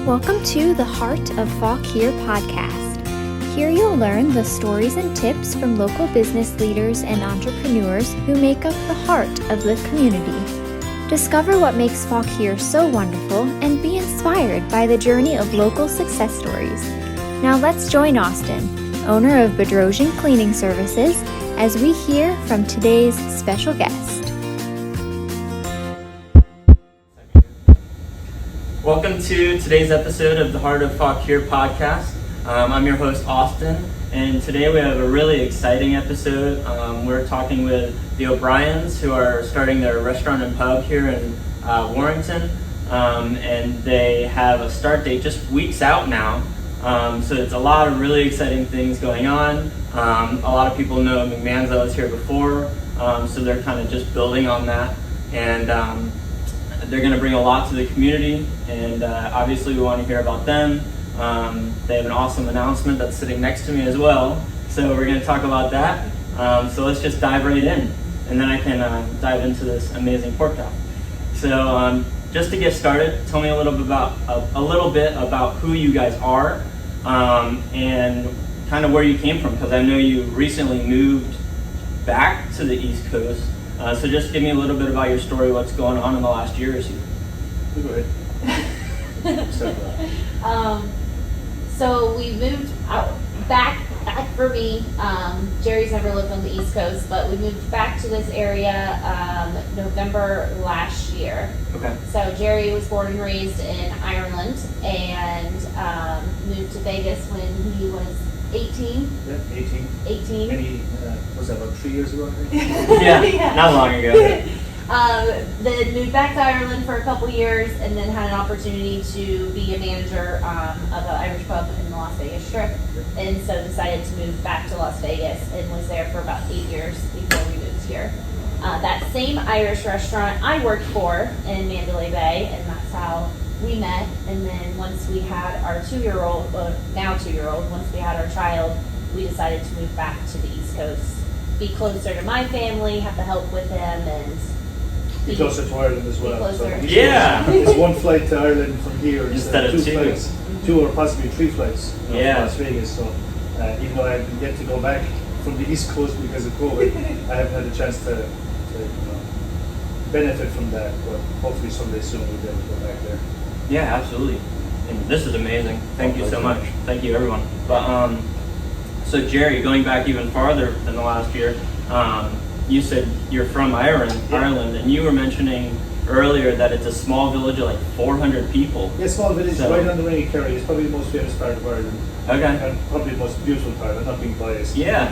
Welcome to the Heart of Fauquier podcast. Here you'll learn the stories and tips from local business leaders and entrepreneurs who make up the heart of the community. Discover what makes Fauquier so wonderful and be inspired by the journey of local success stories. Now let's join Austin, owner of Bedrosian Cleaning Services, as we hear from today's special guest. Welcome to today's episode of the Heart of Fauquier podcast. I'm your host, Austin, and today we have a really exciting episode. We're talking with the O'Briens, who are starting their restaurant and pub here in Warrington, and they have a start date just weeks out now. So it's a lot of really exciting things going on. A lot of people know McMahon's was here before, so they're kind of just building on that, and they're going to bring a lot to the community, and obviously we want to hear about them. They have an awesome announcement that's sitting next to me as well, so we're going to talk about that. So let's just dive right in, and then I can dive into this amazing pork chop. So just to get started, tell me a little bit about who you guys are, and kind of where you came from, because I know you recently moved back to the East Coast. So just give me a little bit about your story, what's going on in the last year or two. Go ahead. So we moved back for me. Jerry's never lived on the East Coast, but we moved back to this area November last year. Okay. So Jerry was born and raised in Ireland and moved to Vegas when he was 18. Yeah, 18. 18. And he, was that about 3 years ago, I think? Yeah, not long ago. Then moved back to Ireland for a couple years, and then had an opportunity to be a manager of an Irish pub in the Las Vegas Strip, and so decided to move back to Las Vegas, and was there for about 8 years before we moved here. That same Irish restaurant I worked for in Mandalay Bay, and that's how we met. And then once we had our 2-year-old, now 2-year-old, once we had our child, we decided to move back to the East Coast, be closer to my family, have the help with them, and Be closer to Ireland as well. So Yeah. It's one flight to Ireland from here Instead of two. flights. 2 or possibly 3 flights from Las Vegas. So even though I haven't yet to go back from the East Coast because of COVID, I haven't had a chance to benefit from that. But hopefully someday soon we'll be able to go back there. Yeah, absolutely. And this is amazing. Thank you so much. Thank you, everyone. But so Jerry, going back even farther than the last year, you said you're from Ireland, and you were mentioning earlier that it's a small village of like 400 people. Yeah, small village right on the Ring of Kerry. It's probably the most famous part of Ireland. Okay. And probably the most beautiful part. I'm not being biased. Yeah.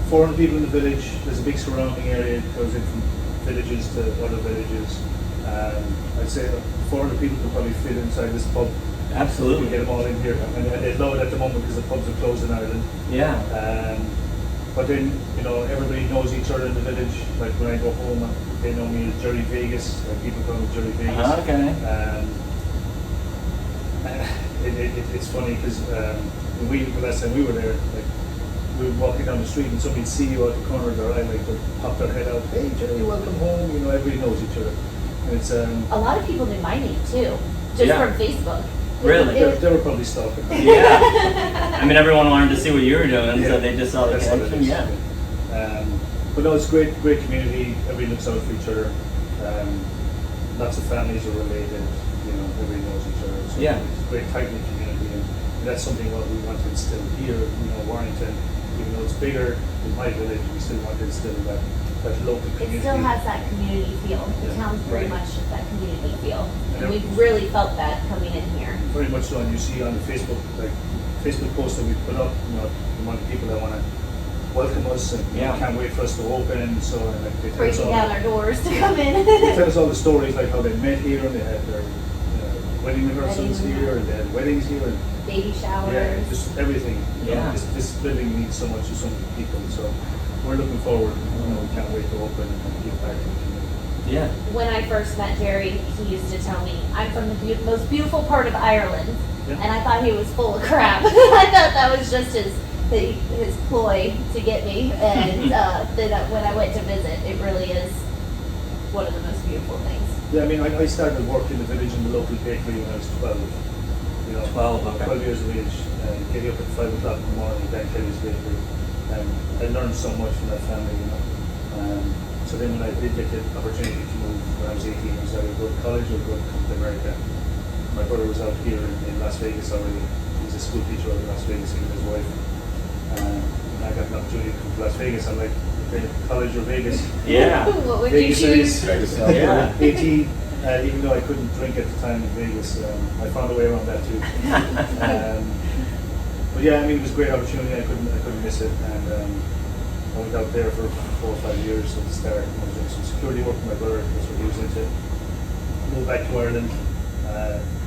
400 people in the village. There's a big surrounding area that goes in from villages to other villages. I'd say 400 people could probably fit inside this pub. Absolutely. We get them all in here, and they love it at the moment because the pubs are closed in Ireland. Yeah. But then, everybody knows each other in the village. Like when I go home, they know me as Jerry Vegas. Like people call me Jerry Vegas. Okay. It's funny because the last time we were there, like we were walking down the street and somebody'd see you out the corner of their eye, like they'd pop their head out. Hey, Jerry, welcome home. Everybody knows each other. And it's a lot of people knew my name too, just from Facebook. Really? They were probably stalking. Yeah. I mean, everyone wanted to see what you were doing, so they just saw the connection. Yeah. But no, it's great community. Everybody looks out for each other. Lots of families are related. Everybody knows each other. So it's a great tight-knit community, and that's something what we want to instill here. Warrington, even though it's bigger than my village, we still want to instill that local community. It still has that community feel. The town's very much that community feel. And we've really felt that coming in here. Very much so, and you see on the Facebook posts that we put up, the amount of people that want to welcome us and can't wait for us to open. So they tell us breaking down our doors to come in. They tell us all the stories, like how they met here and they had their wedding rehearsals here, and they had weddings here, and baby showers. Yeah, just everything. This building means so much to so many people. So we're looking forward. We can't wait to open and give back to the community. Yeah. When I first met Jerry, he used to tell me, I'm from the most beautiful part of Ireland. And I thought he was full of crap. I thought that was just his ploy to get me. And then when I went to visit, it really is one of the most beautiful things. Yeah, I mean, I started work in the village in the local bakery when I was 12. 12, okay. 12 years of age, getting up at 5 o'clock in the morning, Dan Kelly's bakery. I learned so much from that family. So then when I did get the opportunity to move when I was 18, I was either go to college or go to come to America. My brother was out here in Las Vegas already. He's a school teacher out in Las Vegas, he and his wife. And I got an opportunity to come to Las Vegas. I'm like, okay, college or Vegas? Yeah. What would Vegas you choose? Vegas. Yeah. 18, even though I couldn't drink at the time in Vegas, I found a way around that too. But yeah, I mean, it was a great opportunity. I couldn't miss it. And I went out there for 4 or 5 years at the start. I was doing some security work with my brother. That's what he was into. Moved back to Ireland.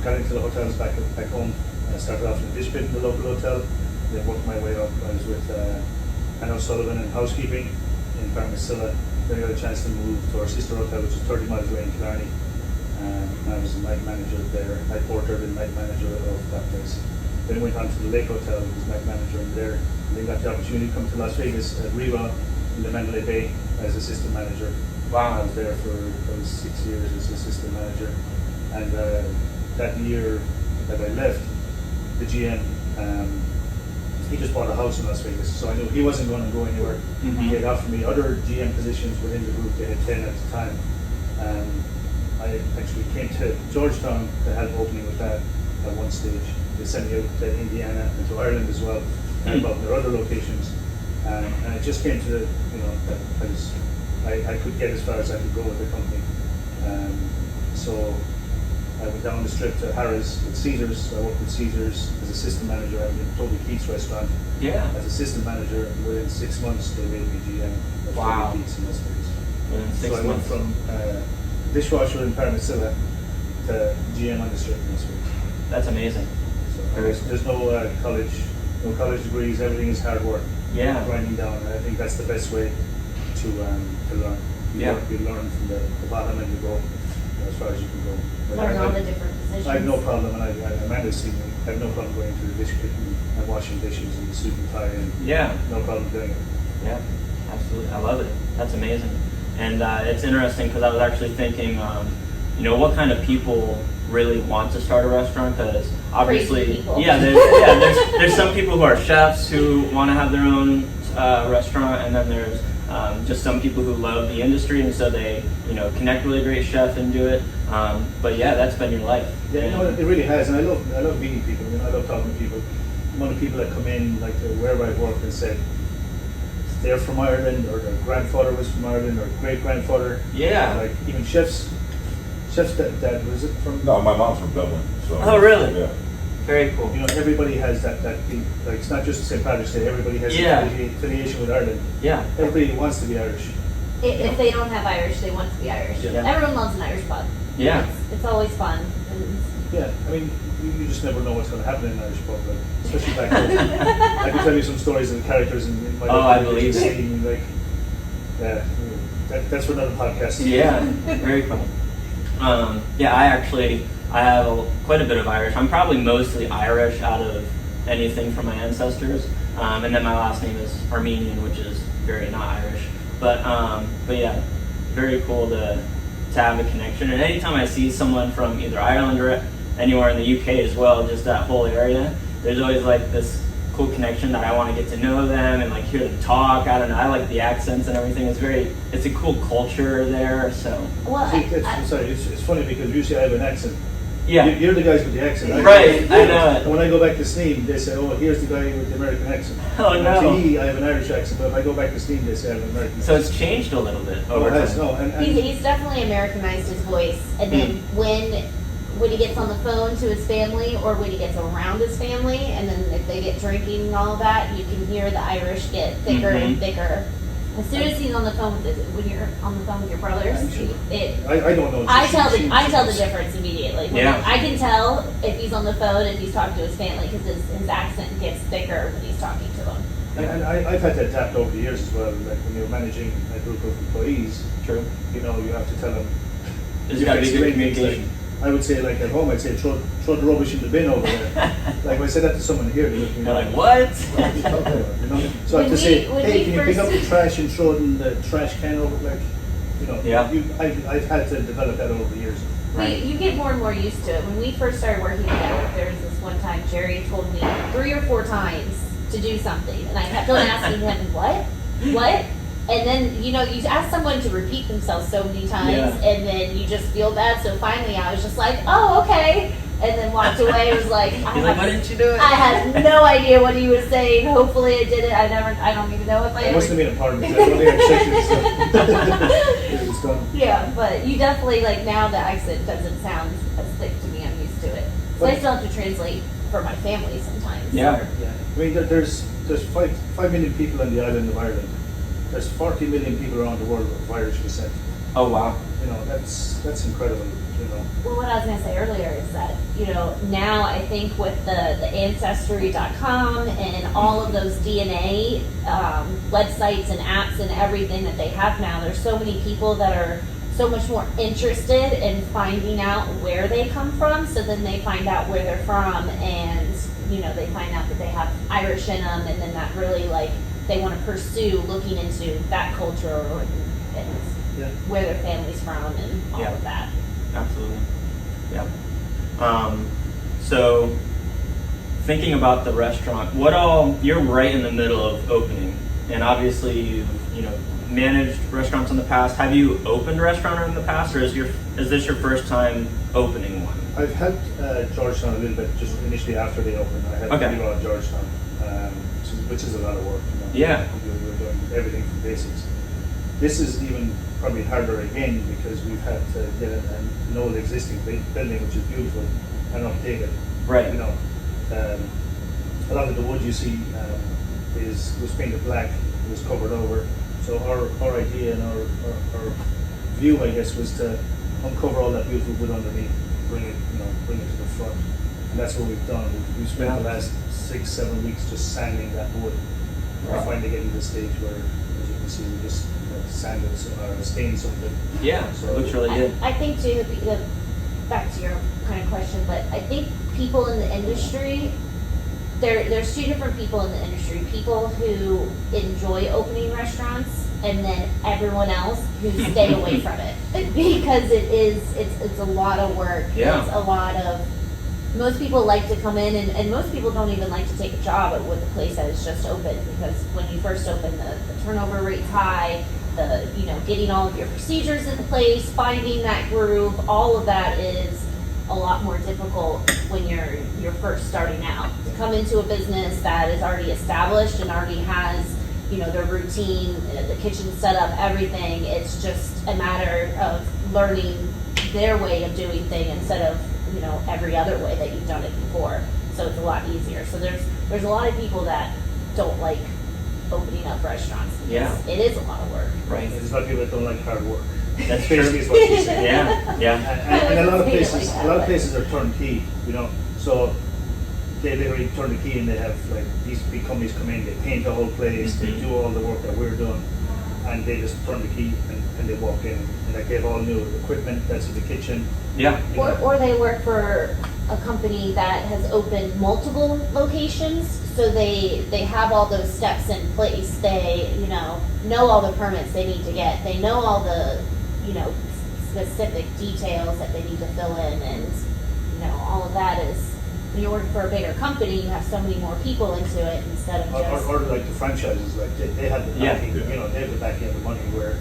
Got into the hotels back home. I started off in the dish pit in the local hotel. Then worked my way up. I was with Anna O'Sullivan in housekeeping in Barnasilla. Then I got a chance to move to our sister hotel, which is 30 miles away in Killarney. I was a night manager there, night porter, then night manager of that place. Then went on to the Lake Hotel, was night manager in there. And then got the opportunity to come to Las Vegas at Riva in the Mandalay Bay as assistant manager. Wow. I was there for about 6 years as assistant manager. And that year that I left, the GM, he just bought a house in Las Vegas, so I knew he wasn't going to go anywhere. Mhm. He had offered me other GM positions within the group. They had 10 at the time. I actually came to Georgetown to help opening with that at one stage. They sent me out to Indiana and to Ireland as well, and about their other locations. And it just came to, that I could get as far as I could go with the company. So I went down the strip to Harrah's with Caesars. I worked with Caesars as assistant manager at Toby Keith's restaurant. Yeah. As assistant manager, within 6 months they made me GM of Wow. Toby Keith's in Las Vegas. Within 6 So I went months. from dishwasher in Parnasilla to GM on the strip in Las Vegas. That's amazing. So there's no college degrees. Everything is hard work. Yeah. Grinding down, and I think that's the best way to learn. Yeah. You learn from the bottom and you go as far as you can go. But Learn all the different positions. I have no problem, and Amanda's seen me. I have no problem going to the dish pit and washing dishes in the suit and tie, and Yeah. no problem doing it. Yeah, absolutely. I love it. That's amazing. And it's interesting because I was actually thinking, what kind of people really want to start a restaurant? Because obviously, Crazy people. there's some people who are chefs who want to have their own restaurant, and then there's just some people who love the industry, and so they connect with a great chef and do it. But yeah, that's been your life. Yeah, it really has, and I love meeting people. I love talking to people. One of the people that come in, like wherever I've worked, and said they're from Ireland, or their grandfather was from Ireland, or great grandfather. Yeah. Like even chefs that was it from? No, my mom's from Dublin. So. Oh, really? Yeah. Very cool. Everybody has that like it's not just St. Patrick's Day. Everybody has Yeah. an affiliation with Ireland. Yeah. Everybody wants to be Irish. If they don't have Irish, they want to be Irish. Yeah. Everyone loves an Irish pub. Yeah. It's always fun. Yeah, I mean, you just never know what's going to happen in an Irish pub, like, especially back home. I can tell you some stories of the characters in my I believe it. scene, like, that's for another podcast. Yeah, very cool. I have quite a bit of Irish. I'm probably mostly Irish out of anything from my ancestors, and then my last name is Armenian, which is very not Irish. But yeah, very cool to have a connection. And anytime I see someone from either Ireland or anywhere in the UK as well, just that whole area, there's always like this cool connection that I want to get to know them and like hear them talk. I don't know. I like the accents and everything. It's a cool culture there. So Well, It's funny because usually I have an accent. yeah, You're the guys with the accent. Right, I know it. And when I go back to Sneem, they say, "Oh, here's the guy with the American accent." Oh, And no. to me, I have an Irish accent, but if I go back to Sneem, they say I have an American so accent. it's changed a little bit Oh, over it has, time. no, and he's definitely Americanized his voice, and then when he gets on the phone to his family, or when he gets around his family, and then if they get drinking and all of that, you can hear the Irish get thicker and thicker. As soon as he's on the phone when you're on the phone with your brothers, I'm sure. it. I don't know. I tell the difference immediately. Yeah. I can tell if he's on the phone, if he's talking to his family, because his accent gets thicker when he's talking to them. And I've had to adapt over the years as well. Like when you're managing a group of employees, True. you have to tell them. There's got to be good explain things communication. like, I would say, like at home, I'd say throw the rubbish in the bin over there. Like if I said that to someone here, they look at me They're like, what? So I have to say, When hey, we can you pick up first- the trash and throw it in the trash can over? Like, You know, Yeah. I've had to develop that over the years. Right. You get more and more used to it. When we first started working together, there was this one time Jerry told me 3 or 4 times to do something, and I kept on asking him, what? And then, you ask someone to repeat themselves so many times, and then you just feel bad. So finally, I was just like, oh, okay. And then walked away. It was like, He's like, why didn't you do it? I had no idea what he was saying. Hopefully I did it. I don't even know if I It must have been a part of it. I don't think I checked it. It was done. Yeah, but you definitely, now the accent doesn't sound as thick to me. I'm used to it. So I still have to translate for my family sometimes. Yeah. Yeah. I mean, there's 5 million people on the island of Ireland. There's 40 million people around the world of Irish descent. Oh, wow. That's incredible. Well, what I was going to say earlier is that, now I think with the Ancestry.com and all of those DNA websites and apps and everything that they have now, there's so many people that are so much more interested in finding out where they come from. So then they find out where they're from, and, they find out that they have Irish in them, and then that really, they want to pursue looking into that culture and where their family's from and all of that. Absolutely. Yeah. So thinking about the restaurant, you're right in the middle of opening, and obviously you've managed restaurants in the past. Have you opened a restaurant in the past, or is this your first time opening one? I've helped Georgetown a little bit just initially after they opened. I helped people at Georgetown, which is a lot of work. Yeah. You're doing everything from basics. This is even probably harder again because we've had to get an old existing building, which is beautiful, and update it. Right. A lot of the wood you see was painted black. It was covered over. So our idea and our view, I guess, was to uncover all that beautiful wood underneath, bring it to the front, and that's what we've done. We've spent the last 6-7 weeks just sanding that wood. We're finally getting to the stage where, as you can see, we just sanded or stained something. Yeah, so it looks really good. I think too, back to your kind of question, but I think people in the industry, there's 2 different people in the industry. People who enjoy opening restaurants, and then everyone else who stay away from it. Because it's a lot of work. Yeah. It's a lot of, most people like to come in, and most people don't even like to take a job at with a place that is just open, because when you first open, the turnover rate's high, getting all of your procedures in place, finding that groove, all of that is a lot more difficult when you're first starting out. To come into a business that is already established and already has, their routine, the kitchen set up, everything, it's just a matter of learning their way of doing things instead of, every other way that you've done it before. So it's a lot easier. So there's a lot of people that don't like opening up restaurants. Yeah. It is a lot of work. Right. There's a lot of people that don't like hard work. That's basically true. is what she's saying. Yeah. And a lot of places are turnkey, so they literally turn the key and they have these big companies come in, they paint the whole place, they do all the work that we're doing, and they just turn the key and they walk in, and they have all new equipment that's in the kitchen. Yeah. Or they work for a company that has opened multiple locations, so they have all those steps in place. They know all the permits they need to get. They know all the specific details that they need to fill in, and all of that is, when you're working for a bigger company, you have so many more people into it instead of just... Or like the franchises, they have the backing, they have the backing of the money where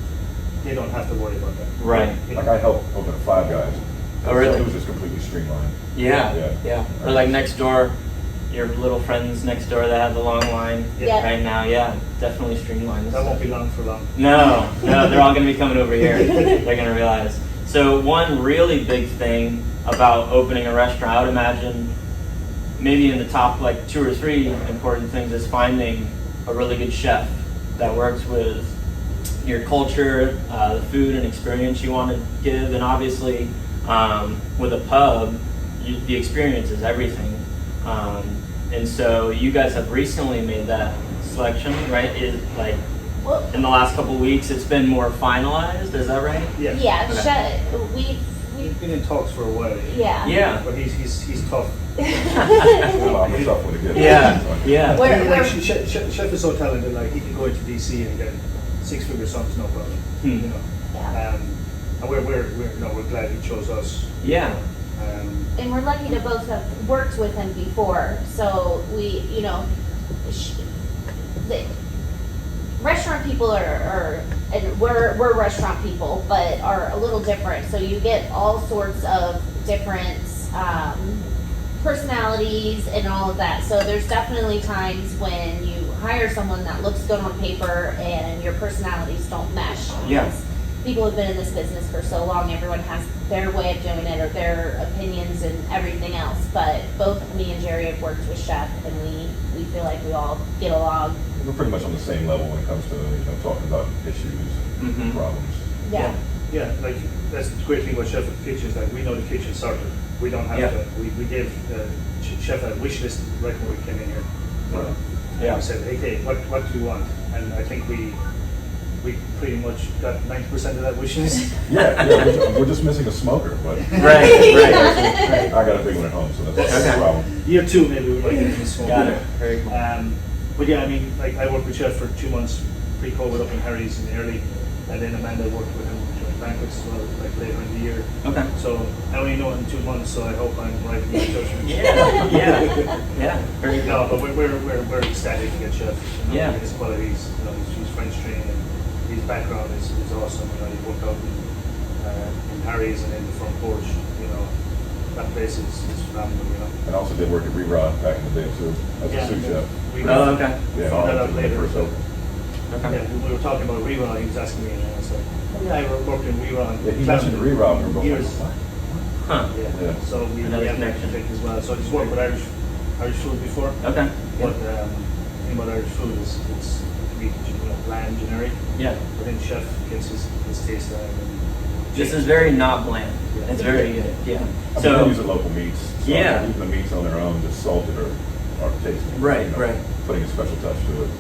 they don't have to worry about that. Right. Like I helped open Five Guys. Oh, really? It was just completely streamlined. Yeah. Or like next door, your little friends next door that have the long line right now. Yeah, definitely streamlined. That won't be long for long. No, they're all going to be coming over here. They're going to realize. So one really big thing about opening a restaurant, I would imagine, maybe in the top 2 or 3 important things, is finding a really good chef that works with your culture, the food and experience you want to give, and obviously with a pub, the experience is everything. And so you guys have recently made that selection, right? In the last couple of weeks, it's been more finalized. Is that right? Yeah. Yeah. Okay. We've been in talks for a while. Yeah. But he's tough. I'm tough with it. Yeah. Chef is so talented. He can go into DC and get 6-figure sums, no problem. Yeah. And we're glad he chose us. Yeah. And we're lucky to both have worked with him before, so we, the restaurant people are and we're restaurant people, but are a little different. So you get all sorts of different personalities and all of that. So there's definitely times when you hire someone that looks good on paper and your personalities don't mesh. Yeah. People have been in this business for so long, everyone has their way of doing it or their opinions and everything else. But both me and Jerry have worked with Chef, and we feel like we all get along. We're pretty much on the same level when it comes to talking about issues and problems. Yeah. Yeah, like that's the great thing about Chef at the Kitchen is that we know the kitchen started. We don't have to. We gave Chef a wish list right when we came in here. Yeah. We said, hey, what do you want? And I think we pretty much got 90% of that wish list. Yeah, we're just missing a smoker, but Right. I got a big one at home, so that's Okay. no problem. Year 2 maybe we might get a smoker. Got it. Very cool. But yeah, I mean, like I worked with Chef for 2 months pre-COVID up in Harry's in the early, and then Amanda worked with him during banquets as well, like later in the year. Okay. So I only know it in 2 months, so I hope I'm right in my judgment. Yeah. Very good. No, but we're ecstatic to get Chef. Yeah. His qualities, he's French trained, and his background is awesome. He worked out in Harry's and in the front porch. That place is phenomenal. And I also did work at Rerod back in the day too, as a sous chef. Oh, okay. We Yeah, found that out when they later. first opened. Okay. Yeah, when we were talking about rerun, he was asking me, and I was like, oh yeah, I worked in rerun. Yeah, he mentioned Rerod, and we were both Years. like, Huh. Yeah. So we Another have that connection. connection as well. So I just worked with Irish food before. Okay. But the thing about Irish food is it's can be bland, generic. Yeah. But then Chef gets his taste out of it. This is very not bland. Yeah. It's very good. Yeah. I mean, So they're using local meats. So Yeah. even the meats on their own, just salted or tasty. Right, right. Putting a special touch to it.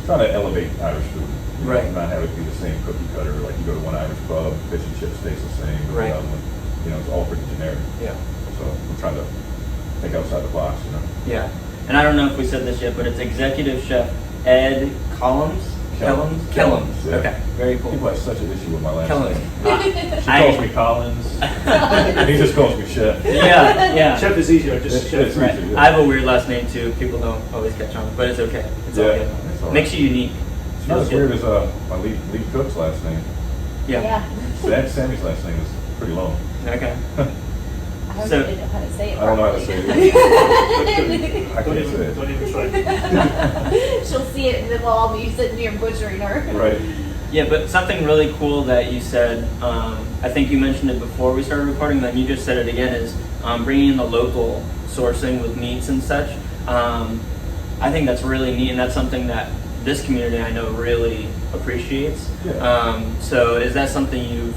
Trying to elevate Irish food. Right. Not have it be the same cookie cutter. Like you go to one Irish pub, fish and chips taste the same. Go to Right. another one, it's all pretty generic. yeah. So we're trying to think outside the box. Yeah. And I don't know if we said this yet, but it's Executive Chef Ed Kellams. Kellams. Yeah. Okay. Very cool. People have such an issue with my last Kellams. name. She calls me Collins, and he just calls me Chef. Yeah. Chef is easier, just Chef. It's Right. easy, yeah. I have a weird last name too. People don't always catch on, but it's okay. It's all Yeah, good. it's all right. Makes you unique. It's not as weird as my lead cook's last name. Yeah. Sammy's last name is pretty long. Okay. I don't So- even know how to say it. I don't know how to say it. I Don't can't say it. even try. She'll see it and then we'll all be sitting here butchering her. Right. Yeah, but something really cool that you said, I think you mentioned it before we started recording, then you just said it again, is bringing in the local sourcing with meats and such. I think that's really neat, and that's something that this community I know really appreciates. Yeah. So is that something you've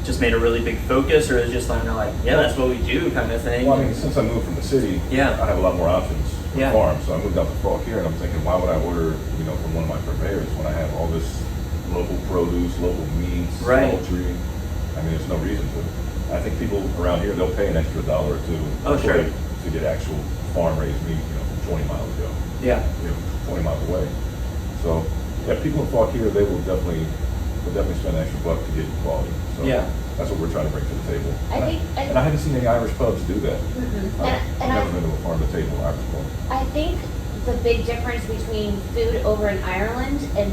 just made a really big focus, or is it just kind of like, yeah, that's what we do kind of thing? Well, I mean, since I moved from the city, Yeah. I have a lot more options for Yeah. farms. So I moved out to Falk here, and I'm thinking, why would I order, from one of my purveyors when I have all this local produce, local meats, Right. poultry? I mean, there's no reason to. I think people around here, they'll pay an extra $1 or $2 Oh, sure. to get actual farm-raised meat, from 20 miles ago. Yeah. 20 miles away. So, yeah, people in Falk here, they will definitely spend an extra buck to get quality. So Yeah. that's what we're trying to bring to the table. I And I haven't seen any Irish pubs do that. Mhm. I've And never been to a farm-to-table Irish pub. I think the big difference between food over in Ireland and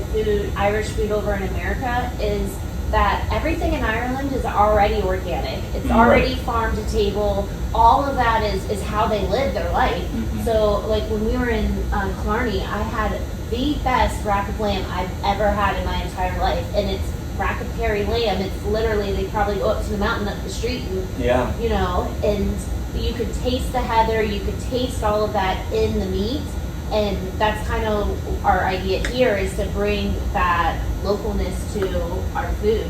Irish food over in America is that everything in Ireland is already organic. It's already farm to table. All of that is how they live their life. Mhm. So like when we were in Killarney, I had the best rack of lamb I've ever had in my entire life. And it's rack of Kerry lamb. It's literally, they probably go up to the mountain up the street and Yeah. and you could taste the heather, you could taste all of that in the meat, and that's kind of our idea here, is to bring that localness to our food.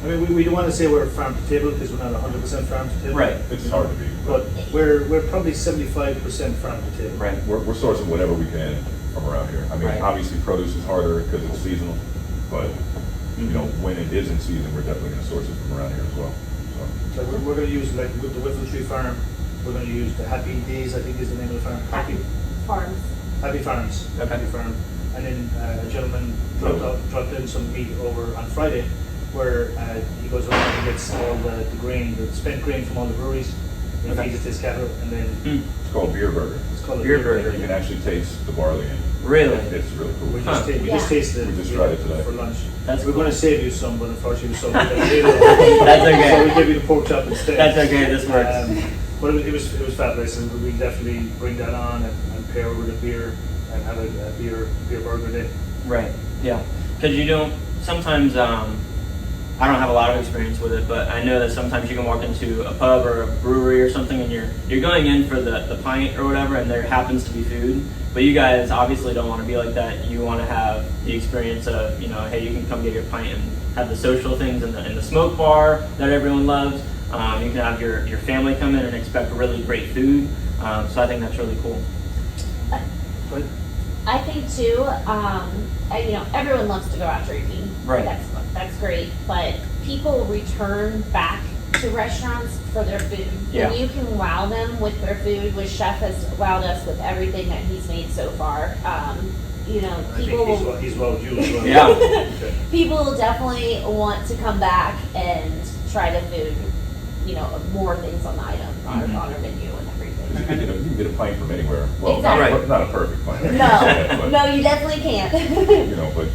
I mean, we don't want to say we're farm to table because we're not 100% farm to table. Right. It's hard to be. But we're probably 75% farm to table. Right. We're sourcing whatever we can from around here. I mean, Right. obviously produce is harder because it's seasonal, but when it is in season, we're definitely going to source it from around here as well. So, So we're going to use, like with the Whiffle Tree Farm, we're going to use the Happy Days, I think is the name of the farm. Happy Farms. Happy Farms. Okay. Happy Farm. And then a gentleman dropped in some meat over on Friday, where he goes around and gets all the grain, the spent grain from all the breweries. He feeds it to his cattle, and then It's called beer burger. it's called a Beer burger. You can actually taste the barley in it. Really? It's really cool. We just, we Yeah. just tasted it. We just tried it today. for lunch. That's We're cool. going to save you some, but unfortunately we're so good. That's okay. So we give you the pork chop instead. That's okay, this works. But it was fabulous, and we definitely bring that on and pair it with a beer and have a beer burger day. Right. Yeah. Because you don't sometimes. I don't have a lot of experience with it, but I know that sometimes you can walk into a pub or a brewery or something, and you're going in for the pint or whatever, and there happens to be food. But you guys obviously don't want to be like that. You want to have the experience of, hey, you can come get your pint and have the social things in the smoke bar that everyone loves. You can have your family come in and expect really great food. So I think that's really cool. But I think too, everyone loves to go out drinking. Right. That's great, but people return back to restaurants for their food. Yeah. And you can wow them with their food, which Chef has wowed us with everything that he's made so far. I People think will, he's well due as well. Yeah. Okay. people will definitely want to come back and try the food, more things on the item, on our menu and everything. You can get a pint from anywhere. Well, Exactly. not a perfect pint. No, you definitely can't. But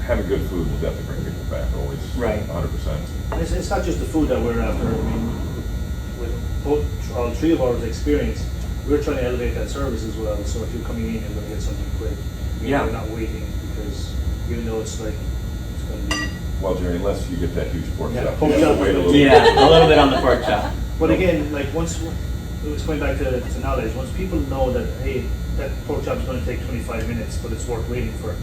having good food will definitely bring people back, always. Right. 100%. And it's not just the food that we're after. I mean, with all three of ours experience, we're trying to elevate that service as well. So if you're coming in, you're going to get something quick. Yeah. You're not waiting, because even though it's going to be. Well, Jerry, unless you get that huge pork Yeah, chop, pork you have chop. to wait a little Yeah, bit. a little bit on the pork chop. But again, once it's going back to knowledge. Once people know that, hey, that pork chop is going to take 25 minutes, but it's worth waiting for.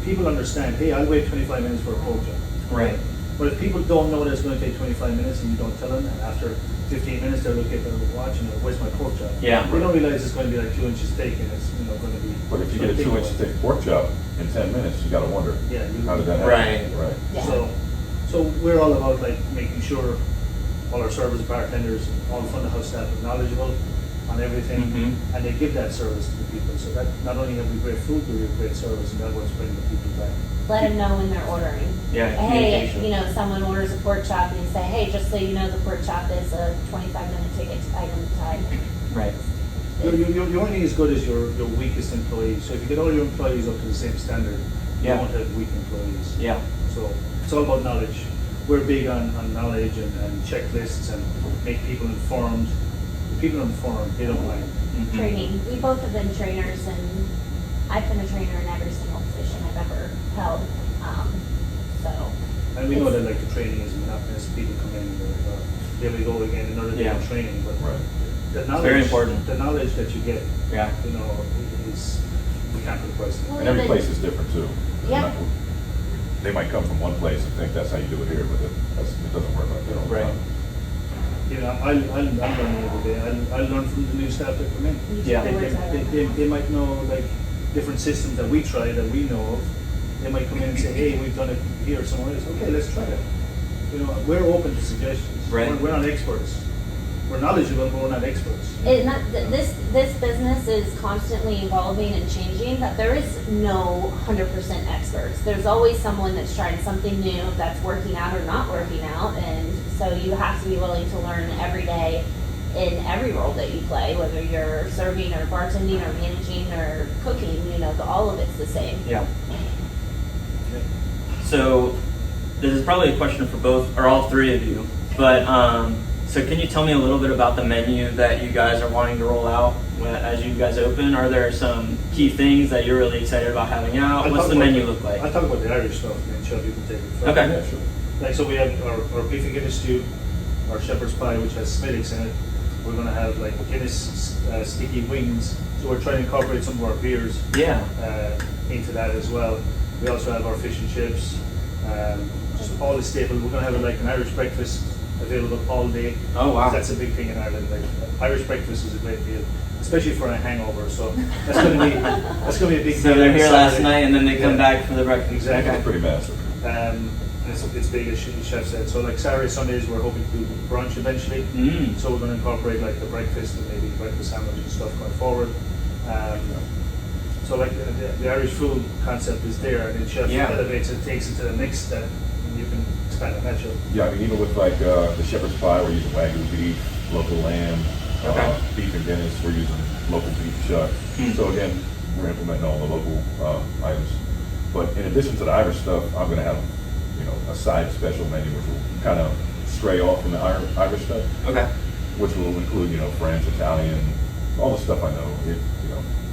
People understand, hey, I'll wait 25 minutes for a pork chop. Right. But if people don't know that it's going to take 25 minutes and you don't tell them, and after 15 minutes they're looking at their watch and where's my pork chop? Yeah. They don't realize it's going to be like 2 inches thick, and it's going to be. But if you get a 2-inch thick pork chop in 10 minutes, you got to wonder, Yeah. how did that happen? Right. Right. Yeah. So we're all about making sure all our servers, bartenders, and all the front of house staff are knowledgeable on everything, Mhm. and they give that service to the people. So that not only have we great food, but we have great service, and that's what's bringing the people back. Let them know when they're ordering. Yeah, Hey, communication. if someone orders a pork chop and you say, hey, just so you know, the pork chop is a 25-minute ticket item time. Right. You're only as good as your weakest employees. So if you get all your employees up to the same standard, Yeah. you won't have weak employees. Yeah. So it's all about knowledge. We're big on knowledge and checklists and make people informed. If people are informed, they don't mind. Mhm. Training. We both have been trainers, and I've been a trainer in every single position I've ever held. So. And we know that the training is monotonous. People come in and they're like, oh, there we go again, another day of Yeah. training. But Right. the knowledge, very important. The knowledge that you get, Yeah. is you can't put a price on it. Well, And every even- place is different too. Yeah. They might come from one place and think that's how you do it here, but it doesn't work like that all the Right. time. I'm learning every day. I learn from the new staff that come in. You Yeah. take the words out of They it. might know different systems that we try that we know of. They might come in and say, hey, we've done it here somewhere else. Okay, let's try it. We're open to suggestions. Right. We're not experts. We're knowledgeable, but we're not experts. This business is constantly evolving and changing, but there is no 100% experts. There's always someone that's trying something new that's working out or not working out, and so you have to be willing to learn every day in every role that you play, whether you're serving or bartending or managing or cooking, all of it's the same. Yeah. So this is probably a question for both or all three of you, but so can you tell me a little bit about the menu that you guys are wanting to roll out as you guys open? Are there some key things that you're really excited about having out? What's the menu look like? I'll talk about the Irish stuff, and Chef, you can take it from Okay. Yeah, sure. So we have our beef and Guinness stew, our shepherd's pie, which has Smithwick's in it. We're going to have Guinness sticky wings. So we're trying to incorporate some of our beers Yeah. into that as well. We also have our fish and chips, just all the staples. We're going to have an Irish breakfast available all day. Oh, wow. That's a big thing in Ireland. Irish breakfast is a great deal, especially for a hangover. So that's going to be a big So deal. they're on here last Saturday. night and then they come Yeah. back for the breakfast. Exactly. Okay. It's pretty massive. And it's big, as Chef said. So Saturday, Sundays, we're hoping to do brunch eventually. Mm. So we're going to incorporate the breakfast and maybe breakfast sandwich and stuff going forward. So the Irish food concept is there, and then Chef Yeah. elevates it, takes it to the next step. And you can expand on that, Joe. Yeah, I mean, even with like the shepherd's pie, we're using Wagyu beef, local lamb, Okay. beef and Guinness, we're using local beef chuck. So again, we're implementing all the local items. But in addition to the Irish stuff, I'm going to have, a side special menu which will kind of stray off from the Irish stuff, Okay. which will include, French, Italian, all the stuff I know,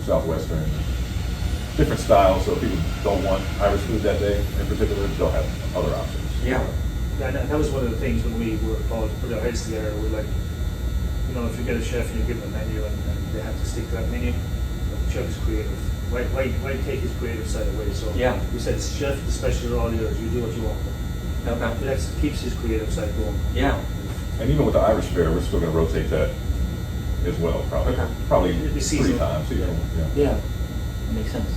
Southwestern, different styles. So if people don't want Irish food that day in particular, they'll have other options. Yeah. And that was one of the things when we were all put our heads together. We're like, if you get a chef and you give them a menu and they have to stick to that menu, the chef is creative. Why take his creative side away? So Yeah. we said, chef, the specials are all yours. You do what you want. Okay. That keeps his creative side going. Yeah. And even with the Irish fare, we're still going to rotate that as well, probably. Okay. Probably It'd be 3 seasonal. times. Seasonal, yeah. Yeah. Makes sense.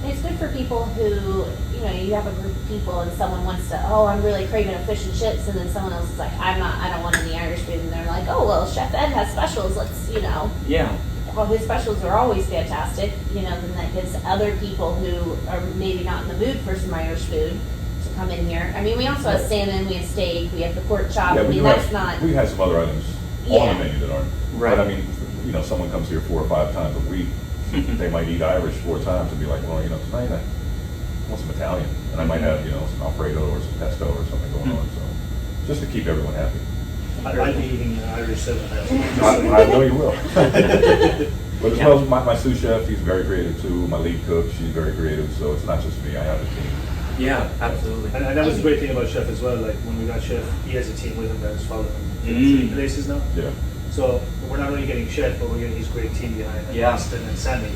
And it's good for people who, you have a group of people and someone wants to, oh, I'm really craving a fish and chips, and then someone else is like, I don't want any Irish food, and they're like, oh, well, Chef Ed has specials, let's, Yeah. well, his specials are always fantastic, then that gives other people who are maybe not in the mood for some Irish food to come in here. I mean, we also have salmon, we have steak, we have the pork chop, I we mean, do that's have, not, we have some other items Yeah. on the menu that aren't. Right. But I mean, someone comes here 4 or 5 times a week, they might eat Irish 4 times and be like, well, tonight I want some Italian. And I might have, some Alfredo or some pesto or something going on. So just to keep everyone happy. I'd be eating Irish 7 I know you will. But as well as my sous chef, he's very creative too. My lead cook, she's very creative. So it's not just me, I have a team. Yeah, absolutely. And that was the great thing about Chef as well. Like when we got Chef, he has a team with him that's following him in 3 places now. Yeah. So we're not only getting Chef, but we're getting his great team behind him. Yeah. Austin and Sammy.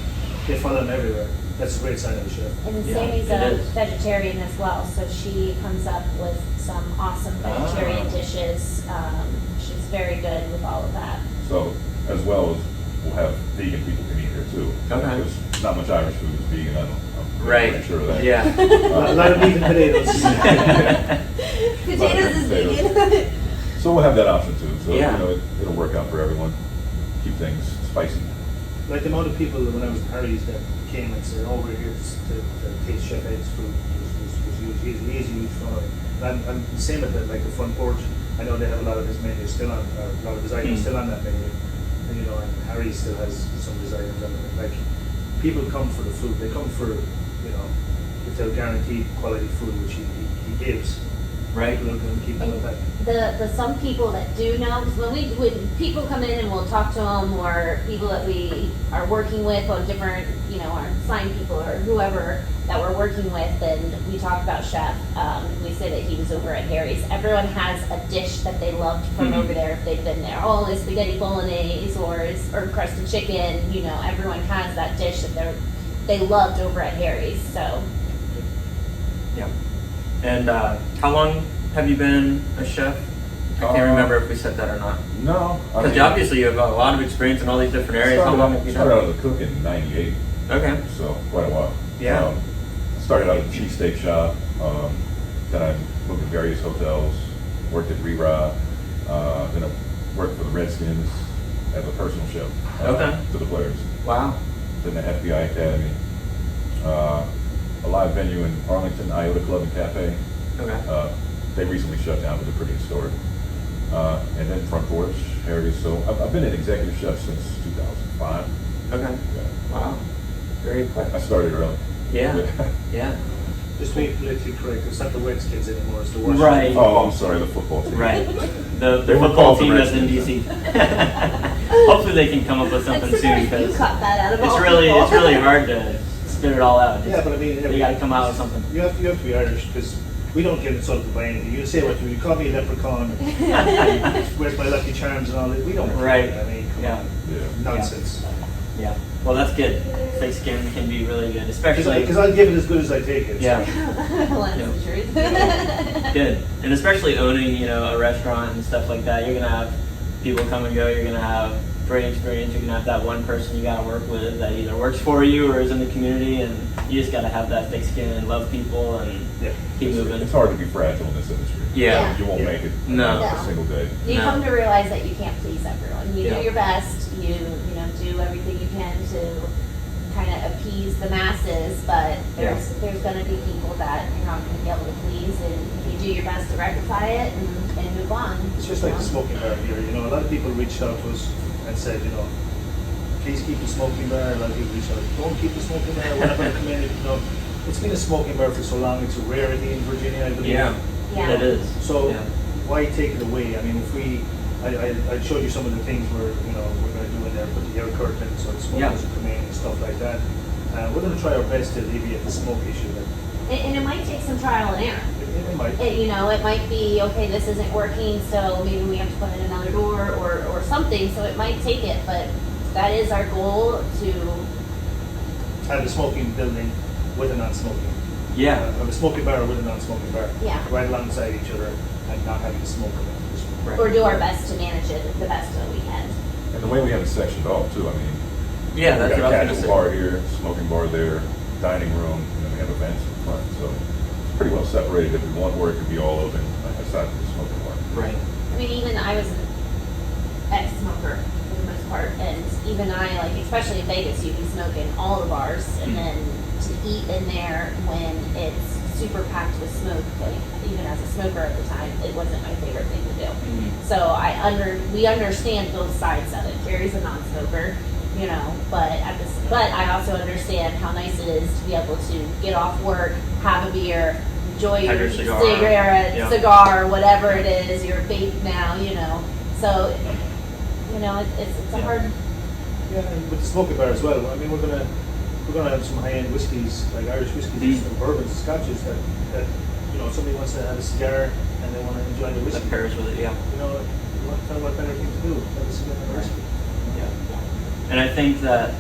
They follow him everywhere. That's a great sign of a chef. and Yeah, Sammy's it a is. vegetarian as well, so she comes up with some awesome vegetarian dishes. She's very good with all of that. So as well as we'll have vegan people can eat here too. Okay. Because not much Irish food is vegan. I'm Right. pretty sure of that. Yeah. A lot of meat and potatoes. Potatoes is vegan. So we'll have that option too. So Yeah. it'll work out for everyone. Keep things spicy. Like the amount of people when I was in Harry's that came and said, "Oh, we're here to taste Chef Ed's food," was huge. He is a huge following. And I'm the same at the front porch. I know they have a lot of his menus still on, or a lot of his items still on that menu. And and Harry still has some of his items on it. Like people come for the food. They come for if they're guaranteed quality food, which he gives. Right. People are going to keep coming back. The some people that do know, because when people come in and we'll talk to them, or people that we are working with on different, our sign people or whoever that we're working with, and we talk about Chef, we say that he was over at Harry's. Everyone has a dish that they loved from over there if they've been there. Oh, it's spaghetti bolognese or crusted chicken. Everyone has that dish that they loved over at Harry's. So. Yeah. And how long have you been a chef? I can't remember if we said that or not. No. Because obviously you have a lot of experience in all these different areas. How long have you started done? out as a cook in '98. Okay. So quite a while. Yeah. Started out at a cheesesteak shop. Then I moved to various hotels. Worked at Re-Ra. Then I worked for the Redskins as a personal chef. Okay. To the players. Wow. Then the FBI Academy. A live venue in Arlington, Iota Club and Cafe. Okay. They recently shut down, but they're pretty historic. And then Front Porch, Harry's. So I've been an executive chef since 2005. Okay. Yeah. Wow. Very quick. I started early. Yeah. Yeah. Just to be politically correct, it's not the Redskins anymore. It's the Washington. Right. Oh, I'm sorry, the football team. Right. The They were football called the team that's in Redskins. DC. Hopefully they can come up with something It's soon surprising you because cut that out of all it's really people. hard to spit it all out. Yeah, but I mean, You got to come out with something. You have to be Irish because we don't get insulted by anything. You say what you call me a leprechaun. Where's my Lucky Charms and all that? We don't. care. Right. I mean, come Yeah. on. Yeah. Nonsense. Yeah. Well, that's good. Thick skin can be really good, especially. Because I'll give it as good as I take it. Yeah. Well, that's Yeah. the truth. Good. And especially owning, a restaurant and stuff like that, you're gonna have people come and go. You're gonna have great experience. You're gonna have that one person you gotta work with that either works for you or is in the community, and you just gotta have that thick skin and love people and Yeah. keep moving. It's hard to be fragile in this industry. Yeah. You won't make it No. a single day. You No. come to realize that you can't please everyone. You Yeah. do your best. You do everything you can to kind of appease the masses, but there's going to be people that you're not going to be able to please, and you do your best to rectify it and move on. It's just like the smoking bar here. You know, a lot of people reached out to us and said, you know, please keep the smoking bar. A lot of people reached out, don't keep the smoking bar. We're not going to come in. You know, it's been a smoking bar for so long. It's a rarity in Virginia, I believe. Yeah. It is. So why take it away? I mean, if I showed you some of the things we're going to do in there, put the air curtain so the smokers will come in and stuff like that. We're going to try our best to alleviate the smoke issue. And it might take some trial and error. It might. It might be, okay, this isn't working, so maybe we have to put in another door or something, so it might take it, but that is our goal, to have a smoking building with a non-smoking. Yeah. Have a smoking bar with a non-smoking bar. Yeah. Right alongside each other and not having to smoke. Right. or do our best to manage it the best that we can. And the way we have it sectioned off too, I mean, Yeah, that's we what got I a was casual going to bar here, smoking bar there, dining room, and then we have events in front. So it's pretty well separated. If we want, where it could be all open aside from the smoking bar. say. Right. I mean, even I was an ex-smoker for the most part, and even I, like, especially in Vegas, you'd be smoking all the bars, and then to eat in there when it's super packed with smoke, like, even as a smoker at the time, it wasn't my favorite thing to do. So we understand both sides of it. Jerry's a non-smoker, but I also understand how nice it is to be able to get off work, have a beer, enjoy Have your your cigar. cigarette, cigar, whatever it is, your vape now, So, it's a hard. Yeah, and with the smoking bar as well. I mean, we're gonna have some high-end whiskies, like Irish whiskies and bourbons, scotches that somebody wants to have a cigar and they want to enjoy the whiskey. That pairs with it, yeah. What better thing to do? Have a cigar and a whiskey. Yeah. And I think that,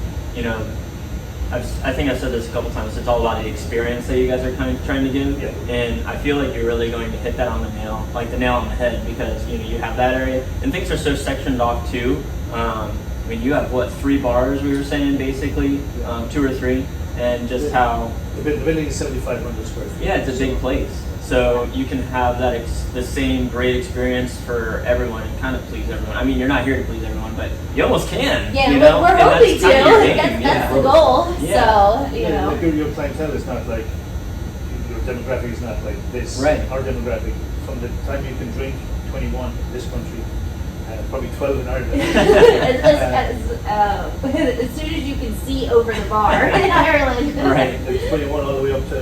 I think I've said this a couple times, it's all about the experience that you guys are kind of trying to give. Yeah. And I feel like you're really going to hit that on the nail, like the nail on the head, because, you have that area. And things are so sectioned off too. I mean, you have, 3 bars, we were saying, basically, 2 or 3, and just how... The building is 7,500 square feet. Yeah, it's a big place. So you can have that the same great experience for everyone and kind of please everyone. I mean, you're not here to please everyone, but you almost can. Yeah, we're and hoping that's kind of your game, That's the goal. Yeah. So, Like your clientele is not like, your demographic is not like this. Right. Our demographic, from the time you can drink, 21 in this country, probably 12 in Ireland. as soon as you can see over the bar in Ireland. Right. Like 21 all the way up to,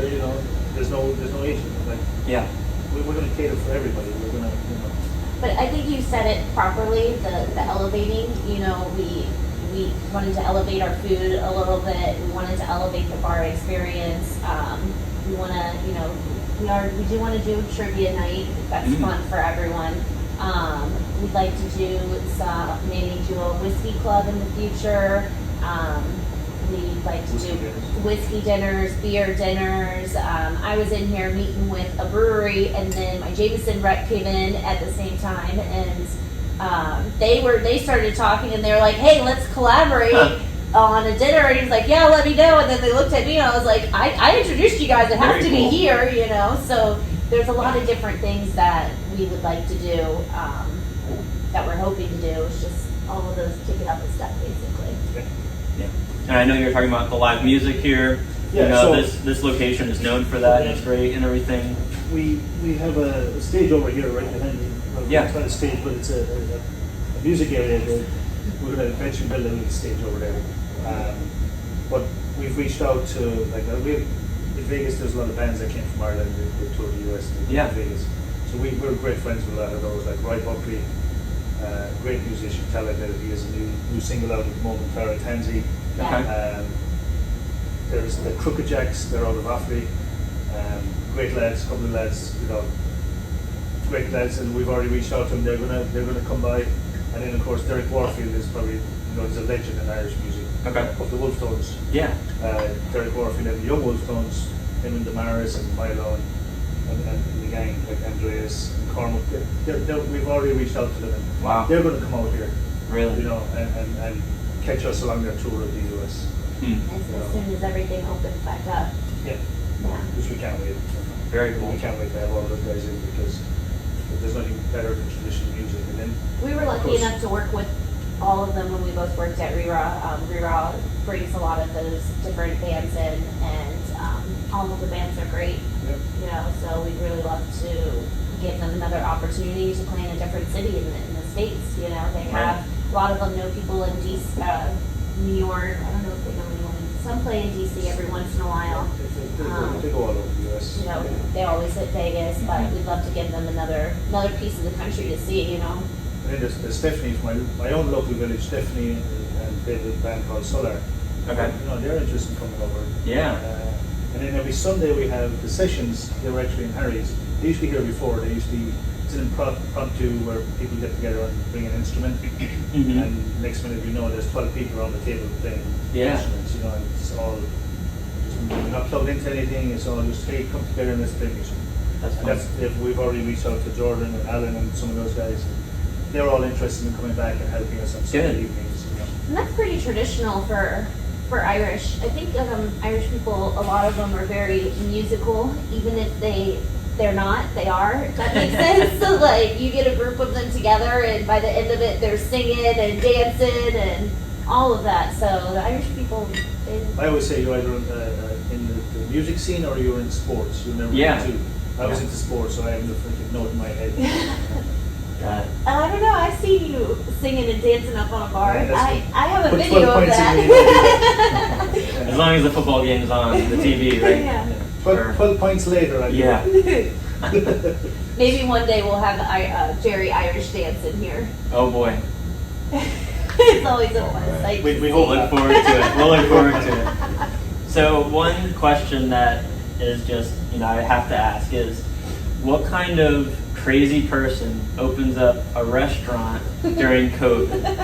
there's no age limit. Like, Yeah. we're going to cater for everybody. We're going to, But I think you said it properly, the elevating, we wanted to elevate our food a little bit, we wanted to elevate the bar experience, we want to, we do want to do trivia night, that's fun for everyone. We'd like to maybe do a whiskey club in the future, we'd like to do whiskey dinners, beer dinners. I was in here meeting with a brewery, and then my Jameson rep came in at the same time, and they started talking, and they were like, "Hey, let's collaborate on a dinner." And he was like, "Yeah, let me know." And then they looked at me, and I was like, "I introduced you guys. It has to be here, So there's a lot of different things that we would like to do, that we're hoping to do. It's just all of those kick it up a step, basically. Yeah. And I know you're talking about the live music here. Yeah, so this location is known for that, and it's great and everything. we have a stage over here right behind you. Well, Yeah. It's not a stage, but it's a music area. We're going to eventually build a little stage over there. But we've reached out to, in Vegas, there's a lot of bands that came from Ireland. They toured the US and Yeah. Vegas. So we're great friends with a lot of those, like Roy Buckley, great musician, talented. He has a new single out at the moment, Clara Tansy. Okay. There's the Crooked Jacks, they're out of Offaly. Great lads, a couple of lads, great lads, and we've already reached out to them. They're gonna come by, and then of course Derek Warfield is probably is a legend in Irish music. Okay. Of the Wolf Tones. Yeah. Derek Warfield and the Young Wolf Tones, him and Damaris and Milo and the gang like Andreas and Cormac. We've already reached out to them. And Wow. they're going to come out here. Really? And catch us along their tour of the US. As soon as everything opens back up. Yeah. Yeah. Which we can't wait. Very cool. We can't wait to have all those guys in because there's nothing better than traditional music. And then We were of lucky course- enough to work with all of them when we both worked at Rera. Rera brings a lot of those different bands in, and all of the bands are great. Yep. You know, so we'd really love to give them another opportunity to play in a different city in the States. You know, they have, a lot of them know people in New York. I don't know if they know anyone. Some play in DC every once in a while. They go all over the US. You know, they always hit Vegas, but we'd love to give them another piece of the country to see, you know. And then there's Stephanie from my own local village, Stephanie, and they have a band called Solar. Okay. You know, they're interested in coming over. Yeah. And then every Sunday we have the sessions. They were actually in Harry's. They used to be here before. They used to be, it's an impromptu where people get together and bring an instrument. Mhm. And next minute you know there's 12 people around the table playing Yeah. instruments. You know, and it's all just, you're not plugged into anything. It's all just, hey, come together and let's play music. That's And fun. we've already reached out to Jordan and Alan and some of those guys. They're all interested in coming back and helping us on Sunday Good. evenings. You know. And that's pretty traditional for Irish. I think Irish people, a lot of them are very musical, even if they're not, they are, if that makes sense. So like, you get a group of them together and by the end of it, they're singing and dancing and all of that. So the Irish people, I always say you're either in the music scene or you're in sports. You're never Yeah. in two. I was Yeah. into sports, so I have the freaking note in my head. Got it. I don't know, I've seen you singing and dancing up on a bar. Yeah, that's I have a put video 12 of points in that. As long as the football game's on the TV, right? Yeah. 12 points later, I Yeah. Maybe one day we'll have Jerry Irish dance in here. Oh boy. It's always a fun sight. We We'll hope look that. forward to it. We'll look forward to it. So one question that is just, I have to ask is, what kind of crazy person opens up a restaurant during COVID?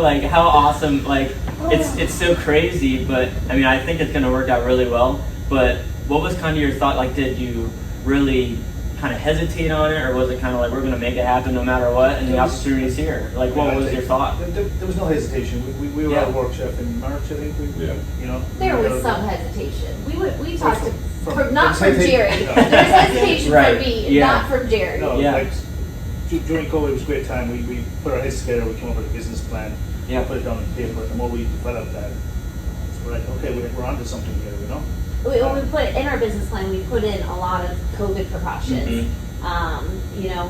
Like how awesome, like it's so crazy, but I think it's gonna work out really well. But what was kind of your thought? Like, did you really kind of hesitate on it, or was it kind of like we're gonna make it happen no matter what, and the opportunity's here? Like, what was your thought? There was no hesitation. We were Yeah. at a workshop in March, I think. Yeah. There was some hesitation. We talked to, From- not from hesitation- Jerry. No. There's hesitation Right. from me, Yeah. not from Jerry. No, Yeah. like during COVID, it was a great time. We put our heads together. We came up with a business plan. Yeah. Put it down on paper. The more we developed that, we're like, okay, we're onto something here. When we put in our business plan, we put in a lot of COVID precautions.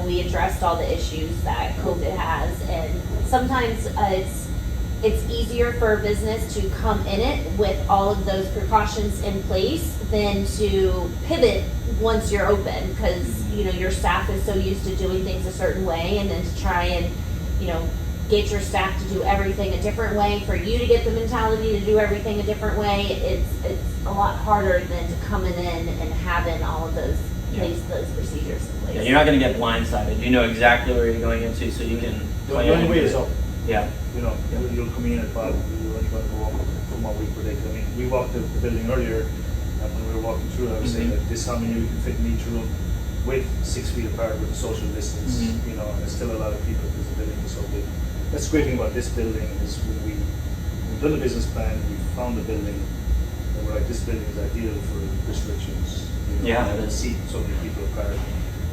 We addressed all the issues that COVID has, and sometimes it's easier for a business to come in it with all of those precautions in place than to pivot once you're open, because your staff is so used to doing things a certain way, and then to try and get your staff to do everything a different way, for you to get the mentality to do everything a different way, it's a lot harder than to coming in and having all of those those procedures in place. Yeah, you're not gonna get blindsided. You know exactly where you're going into, so you can The plan. only way is up. Yeah. You'll come in at bottom. You're only going to go up from what we predict. We walked the building earlier, and when we were walking through, I was saying that this is how many we can fit in each room with 6 feet apart with the social distance. Mhm. And there's still a lot of people because the building is so big. That's the great thing about this building is we've done a business plan, we found the building, and we're like, this building is ideal for restrictions. Yeah, it is. Seat so many people apart.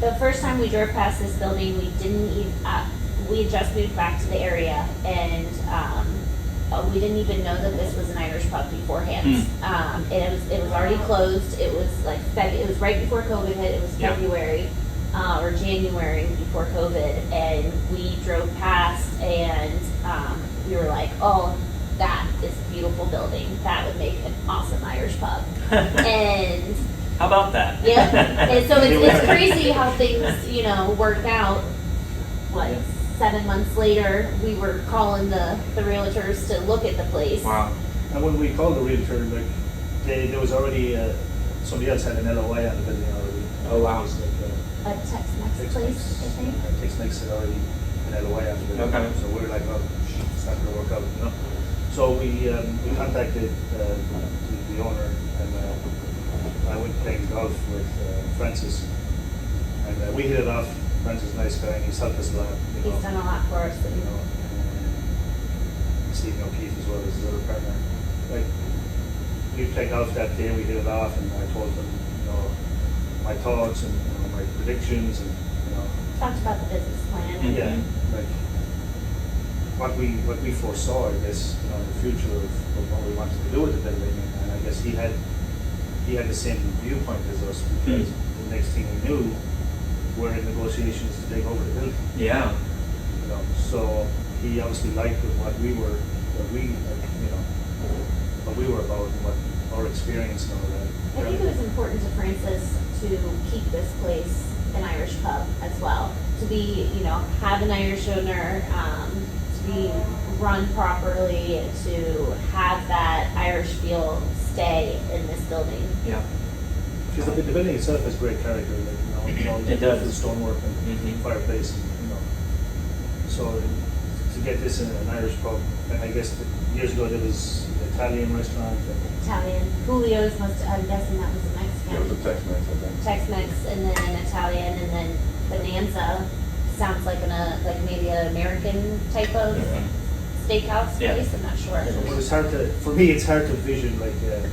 The first time we drove past this building, we didn't even, we had just moved back to the area, and we didn't even know that this was an Irish pub beforehand. And it was already closed. It was like it was right before COVID hit. It was Yeah. February or January before COVID, and we drove past, and we were like, oh, that is a beautiful building. That would make an awesome Irish pub. And How about that? yeah, and so it's crazy how things, worked out. What, 7 months later, we were calling the realtors to look at the place. Wow. And when we called the realtor, like, there was already, somebody else had an LOI on the building already. Oh, wow. It was like, A Tex-Mex place, I think. Tex-Mex had already an LOI on the building. Okay. So we were like, oh, it's not gonna work out. So we contacted the owner, and I went playing golf with Francis, and we hit it off. Francis is a nice guy, and he's helped us a lot. He's done a lot for us. And Stephen O'Keefe as well as his other partner. Like, we played golf that day, and we hit it off, and I told them, my thoughts and my predictions, and Talked about the business plan. Mhm. yeah, like what we foresaw, I guess, in the future of what we wanted to do with the building, and I guess he had the same viewpoint as us, because the next thing we knew, we're in negotiations to take over the building. Yeah. So he obviously liked what we were about, and what our experience and all that. I think it was important to Francis to keep this place an Irish pub as well. To be, have an Irish owner, to be run properly, to have that Irish feel stay in this building. Yeah. Because the building itself has great character, It does. The stonework and fireplace, So to get this in an Irish pub, and I guess years ago there was an Italian restaurant. Italian. Julio's I'm guessing that was a Mexican. It was a Tex-Mex, I think. Tex-Mex, and then an Italian, and then Bonanza sounds like maybe an American type of steakhouse Yeah. place. I'm not sure. It was hard to, for me, it's hard to vision like an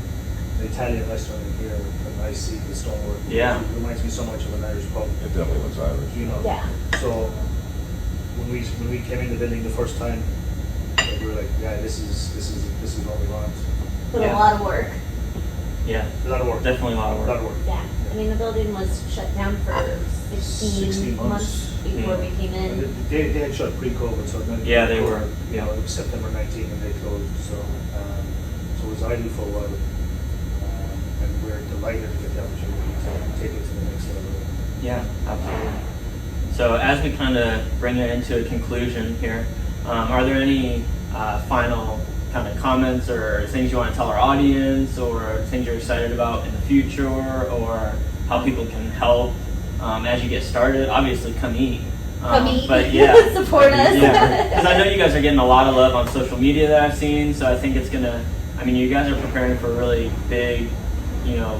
Italian restaurant in here when I see the stonework. Yeah. It reminds me so much of an Irish pub. It definitely looks Irish. Yeah. So when we came in the building the first time, we were like, yeah, this is what we want. But Yeah. a lot of work. Yeah. A lot of work. Definitely a lot of A lot work. of work. Yeah. I mean, the building was shut down for 16 16 months. before we came in. And they had shut pre-COVID, so then Yeah, they were, You know, it was September 19 and they closed, so it was idle for a while, and we're delighted to get the opportunity to take it to the next level. Yeah, absolutely. So as we kind of bring it into a conclusion here, are there any final kind of comments or things you want to tell our audience, or things you're excited about in the future, or how people can help as you get started? Obviously, come eat. Come eat. But yeah, Support us. Yeah, because I know you guys are getting a lot of love on social media that I've seen. So I think it's gonna. I mean, you guys are preparing for a really big,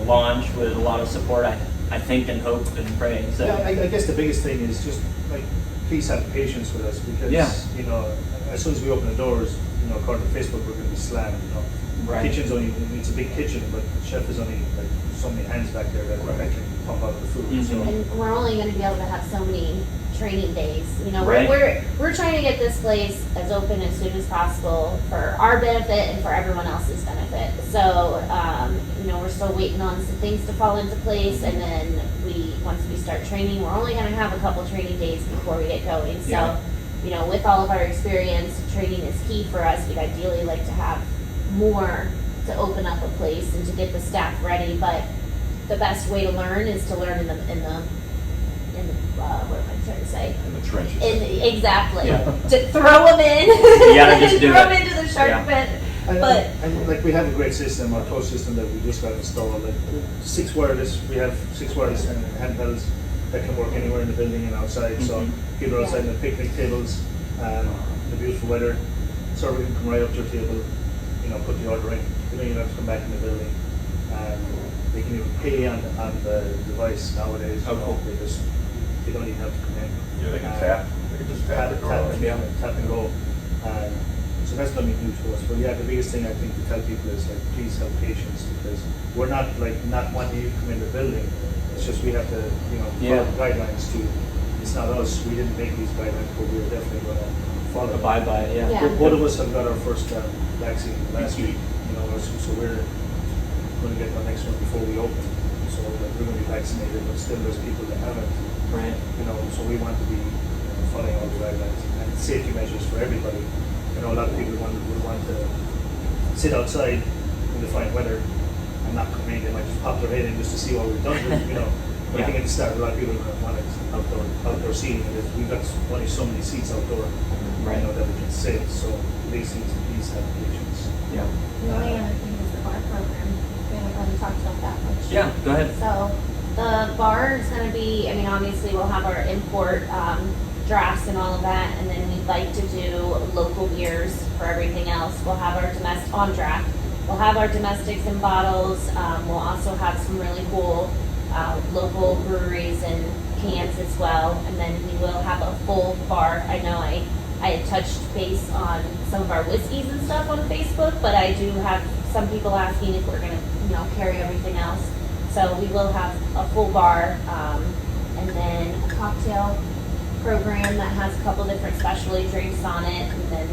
launch with a lot of support. I think and hope and pray. So Yeah, I guess the biggest thing is just like, please have patience with us, because as soon as we open the doors, according to Facebook, we're going to be slammed. Right. Kitchen's only, it's a big kitchen, but the chef is only like so many hands back there that can pump out the food. Mhm. So And we're only going to be able to have so many training days. Right. We're trying to get this place as open as soon as possible for our benefit and for everyone else's benefit. So, we're still waiting on some things to fall into place, and then once we start training, we're only going to have a couple training days before we get going. So, Yeah. with all of our experience, training is key for us. We'd ideally like to have more to open up a place and to get the staff ready, but the best way to learn is to learn in the what am I trying to say? In the trenches. Exactly. Yeah. To throw them in. You gotta just do throw it. them into the shark Yeah. pit. And, But and like we have a great system, our close system that we just got installed. Like we have 6 wireless and handhelds that can work anywhere in the building and outside. So people are outside in the picnic tables, the beautiful weather, server can come right up to your table, put the order in. You don't even have to come back in the building. They can even pay on the device nowadays. Oh, cool. They don't even have to come in. Yeah, they can tap. They can just tap it. Tap and go. So that's going to be new to us. But yeah, the biggest thing I think to tell people is like, please have patience, because we're not wanting you to come in the building. It's just we have to, follow the guidelines too. It's not us. We didn't make these guidelines, but we are definitely going to follow them. abide by it. Yeah. Both of us have got our first vaccine last week. So we're going to get our next one before we open. So we're going to be vaccinated, but still there's people that haven't. Right. So we want to be following all the guidelines and safety measures for everybody. A lot of people would want to sit outside in the fine weather and not come in. They might just pop their head in just to see what we've done. But I think at the start, a lot of people are going to want outdoor seating. And we've got only so many seats outdoor, Right. that we can sit. So please have patience. Yeah. the only other thing is the bar program. We haven't really talked about that much. Yeah. Go ahead. So the bar is going to be, obviously we'll have our import drafts and all of that, and then we'd like to do local beers for everything else. We'll have our on draft. We'll have our domestics in bottles. We'll also have some really cool local breweries and cans as well, and then we will have a full bar. I know I had touched base on some of our whiskeys and stuff on Facebook, but I do have some people asking if we're going to, carry everything else. So we will have a full bar, and then a cocktail program that has a couple different specialty drinks on it, and then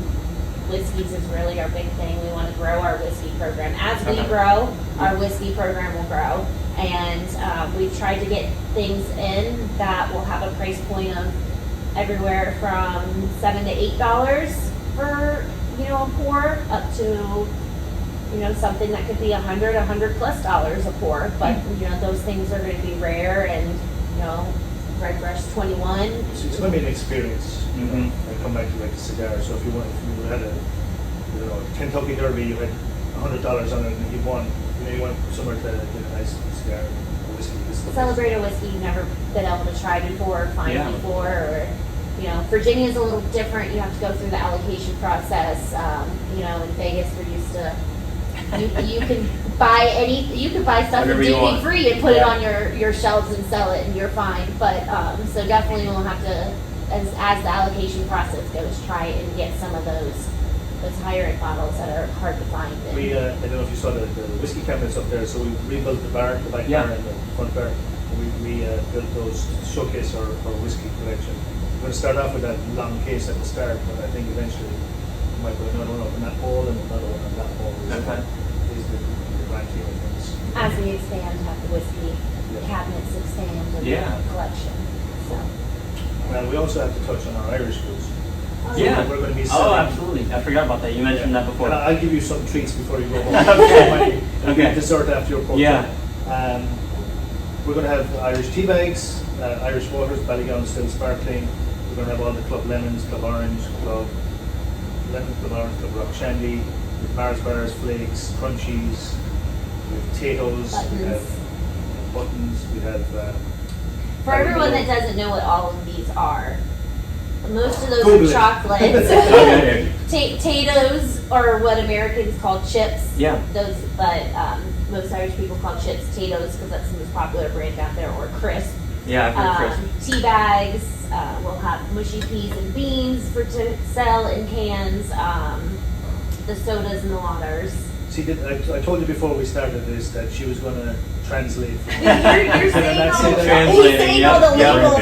whiskeys is really our big thing. We want to grow our whiskey program. As we grow, our whiskey program will grow. And we've tried to get things in that will have a price point of everywhere from $7 to $8 for, a pour, up to, something that could be $100+ a pour. But, those things are going to be rare, and, Red Brush 21. It's going to be an experience. I come back to like the cigar. So if you had a Kentucky Derby, you had $100 on it, and you won. You want somewhere to get a nice cigar, or whiskey. Celebrate a whiskey you've never been able to try before, find before, or Virginia is a little different. You have to go through the allocation process. In Vegas we're used to. You can buy stuff Whatever in you duty want. free and put it on your shelves and sell it, and you're fine. But so definitely we'll have to, as the allocation process goes, try and get some of those higher end bottles that are hard to find. I don't know if you saw the whiskey cabinets up there. So we rebuilt the bar, the back bar, and the front bar. We built those to showcase our whiskey collection. We're going to start off with that long case at the start, but I think eventually we might put another one up in that hole and another one on that hole. Okay. These are the grand scheme of things. As we expand, have the whiskey cabinets expand and the collection. So. Well, we also have to touch on our Irish foods. Yeah. We're going to be Oh, selling. absolutely. I forgot about that. You mentioned that before. And I'll give you some treats before you go home. Okay. Okay. Dessert after your program. Yeah. We're going to have Irish tea bags, Irish waters, Ballygown still sparkling. We're going to have all the Club Lemons, Club Orange, Club Rock Shandy, with Mars bars, flakes, crunchies, we have potatoes, we have buttons, we have. For everyone that doesn't know what all of these are, most of those Google are it. chocolates. Potatoes are what Americans call chips. Yeah. But most Irish people call chips potatoes because that's the most popular brand out there, or crisp. Yeah, I've heard crisp. Tea bags. We'll have mushy peas and beans to sell in cans. The sodas and the waters. See, I told you before we started this that she was going to translate. You're saying all the, Translating, he's saying all the yep. labels,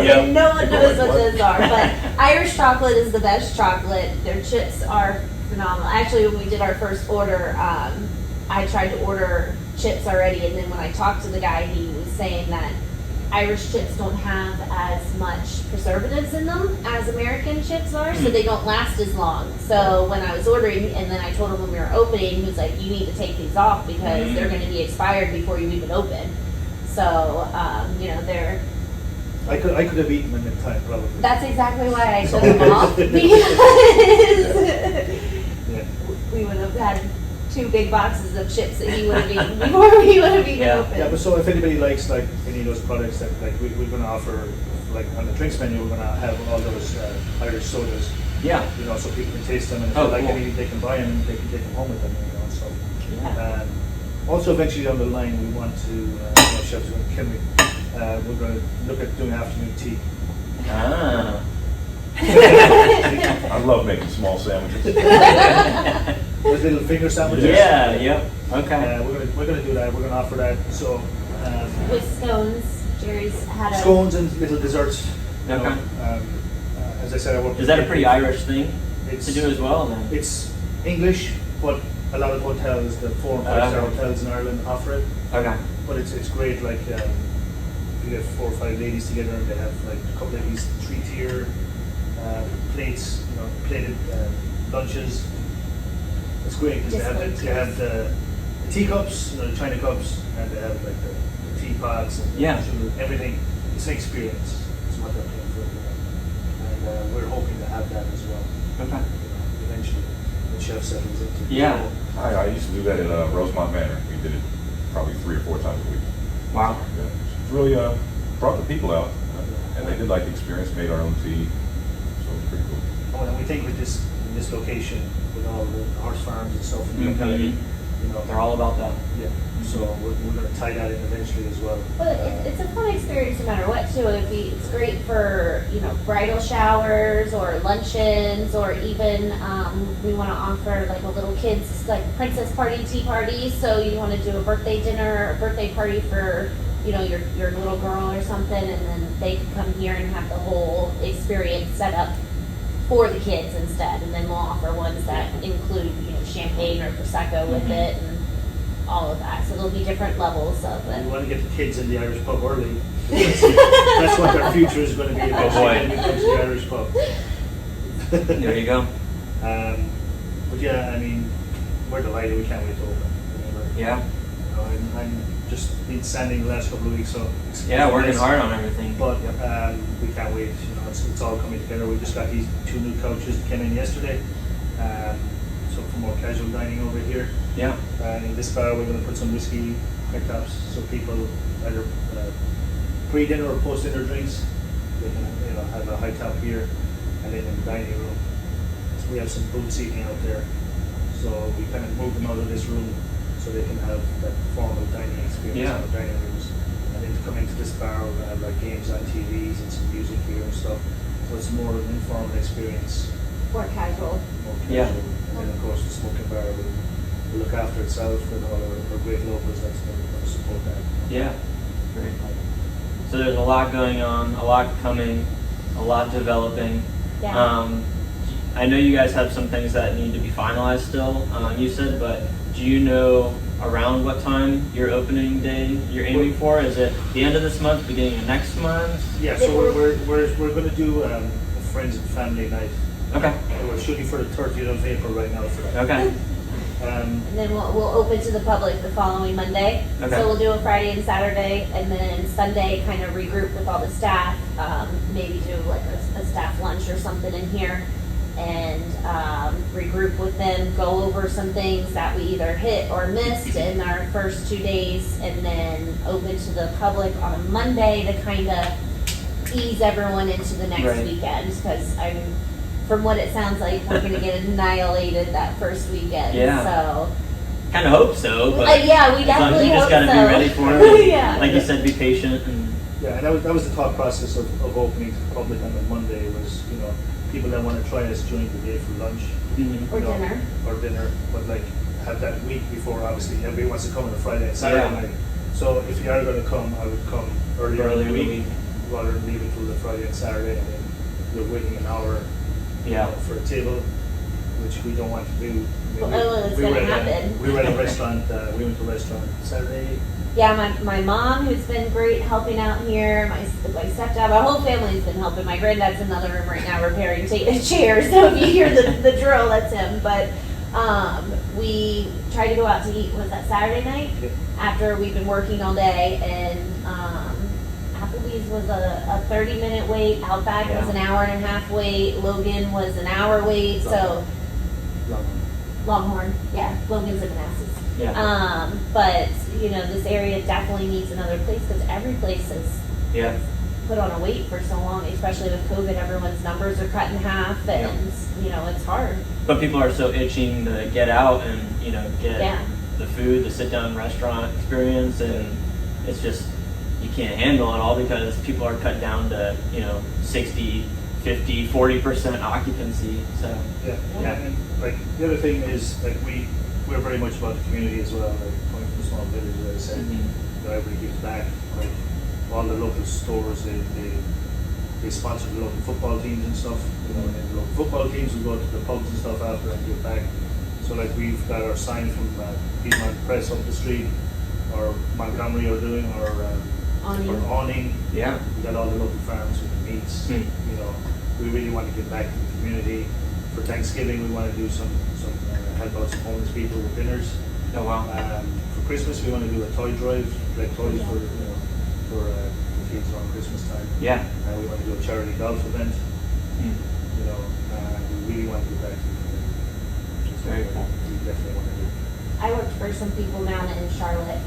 Yep. and no one knows what those are. But Irish chocolate is the best chocolate. Their chips are phenomenal. Actually, when we did our first order, I tried to order chips already, and then when I talked to the guy, he was saying that Irish chips don't have as much preservatives in them as American chips are, so they don't last as long. So when I was ordering, and then I told him when we were opening, he was like, you need to take these off because they're going to be expired before you even open. So, they're... I could have eaten them in time, probably. That's exactly why I took them off, because Yeah. we would have had 2 big boxes of chips that he would have eaten before we would have even opened. Yeah, but so if anybody likes like any of those products that like we're going to offer, like on the drinks menu, we're going to have all those Irish sodas. Yeah. So people can taste them, and if Oh, they like cool. any, they can buy them and they can take them home with them. So. Yeah. Also, eventually down the line, we want to. Chefs are going to kill me. We're going to look at doing afternoon tea. Ah. I love making small sandwiches. Those little finger sandwiches. Yeah, yep. Okay. We're gonna do that. We're gonna offer that. So With scones, Jerry's had a... scones and little desserts. Okay. As I said, I work. Is that a pretty Irish thing It's to do as well? Then? It's English, but a lot of hotels, the 4 and 5 star hotels in Ireland, offer it. Okay. But it's great. Like if you get 4 or 5 ladies together, and they have like a couple of these 3-tier plates, plated lunches. It's great because they have the teacups, the china cups, and they have like the teapots and sugar, everything. It's an experience. It's what they're paying for. And we're hoping to have that as well. Okay. Eventually, the chef settles into. Yeah. I used to do that at Rosemont Manor. We did it probably 3 or 4 times a week. Wow. Yeah. It's really brought the people out, and they did like the experience, made our own tea, so it was pretty cool. And we think with this location, with all the horse farms and stuff in the locality, They're all about that. Yeah. So we're going to tie that in eventually as well. But it's a fun experience no matter what too. It's great for bridal showers or luncheons, or even we want to offer like a little kids like princess party, tea parties. So you want to do a birthday dinner or a birthday party for your little girl or something, and then they could come here and have the whole experience set up for the kids instead. And then we'll offer ones that include, champagne or Prosecco with it and all of that. So there'll be different levels of it. We want to get the kids in the Irish pub early. That's what their future is going to be about. Oh boy. When we come to the Irish pub. There you go. But yeah, I mean, we're delighted. We can't wait to open. Yeah. I'm just been standing the last couple of weeks, so Yeah, working hard on everything. But we can't wait. It's all coming together. We just got these 2 new couches that came in yesterday. So for more casual dining over here. Yeah. In this bar, we're going to put some whiskey high tops, so people either pre-dinner or post-dinner drinks, they can have a high top here, and then in the dining room, we have some booth seating out there. So we kind of move them out of this room so they can have that formal dining experience in the dining rooms. And then to come into this bar, we're going to have like games on TVs and some music here and stuff. So it's more of an informal experience. More casual. More casual. Yeah. And then of course the smoking bar will look after itself with all our great locals that's going to support that. Yeah. Great. So there's a lot going on, a lot coming, a lot developing. Yeah. I know you guys have some things that need to be finalized still, you said, but do you know around what time your opening day you're aiming for? Is it the end of this month, beginning of next month? Yeah, so we're going to do a friends and family night. Okay. We're shooting for the 30th of April right now for that. Okay. And then we'll open to the public the following Monday. Okay. So we'll do a Friday and Saturday, and then Sunday kind of regroup with all the staff, maybe do like a staff lunch or something in here, and regroup with them, go over some things that we either hit or missed in our first 2 days, and then open to the public on a Monday to kind of ease everyone into the next weekend, because from what it sounds like, we're going to get annihilated that first weekend. Yeah. So. Kind of hope so, but Yeah, we definitely you just hope got to so. be ready for it. Yeah. Like you said, be patient. And Yeah, and that was the thought process of opening to the public on the Monday was, people that want to try us during the day for lunch. Mhm. Or dinner. Or dinner, but like have that week before, obviously, everybody wants to come on a Friday and Saturday night. So if you are going to come, I would come earlier in the week rather than leave it till the Friday and Saturday, and then you're waiting an hour for a table, which we don't want to do. I mean, It's going to happen. We were at a restaurant, we went to a restaurant Saturday. Yeah, my mom, who's been great helping out here, my stepdad, my whole family's been helping. My granddad's in another room right now repairing chairs, so if you hear the drill, that's him. But we tried to go out to eat, was that Saturday night? Yeah. After we've been working all day, and Applebee's was a 30-minute wait, Outback was an hour and a half wait, Logan was an hour wait, so... Longhorn, yeah, Logan's in Manassas. Yeah. But this area definitely needs another place, because every place has put on a wait for so long, especially with COVID. Everyone's numbers are cut in half, and it's hard. But people are so itching to get out and get the food, the sit-down restaurant experience, and it's just you can't handle it all because people are cut down to 60, 50, 40% occupancy. So and like the other thing is like we're very much about the community as well. Like coming from a small village, as I said, everybody gives back. Like all the local stores, they sponsor the local football teams and stuff. And then the local football teams will go to the pubs and stuff after and give back. So like we've got our sign from Piedmont Press up the street, or Montgomery are doing, or awning. Yeah. We got all the local farms with the meats. We really want to give back to the community. For Thanksgiving, we want to do some help out some homeless people with dinners. Oh wow. For Christmas, we want to do a toy drive, collect toys for the kids around Christmas time. Yeah. We want to do a charity golf event. We really want to give back to the community. It's very cool. We definitely want to do. I worked for some people down in Charlotte,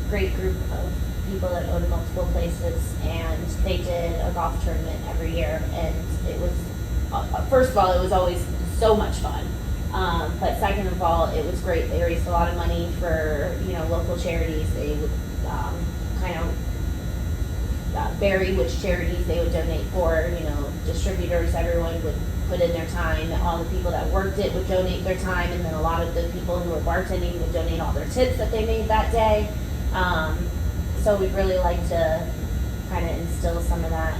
great group of people that owned multiple places, and they did a golf tournament every year, and it was, first of all, it was always so much fun, but second of all, it was great. They raised a lot of money for local charities. They would kind of vary which charities they would donate for. Distributors, everyone would put in their time. All the people that worked it would donate their time, and then a lot of the people who were bartending would donate all their tips that they made that day. so we'd really like to kind of instill some of that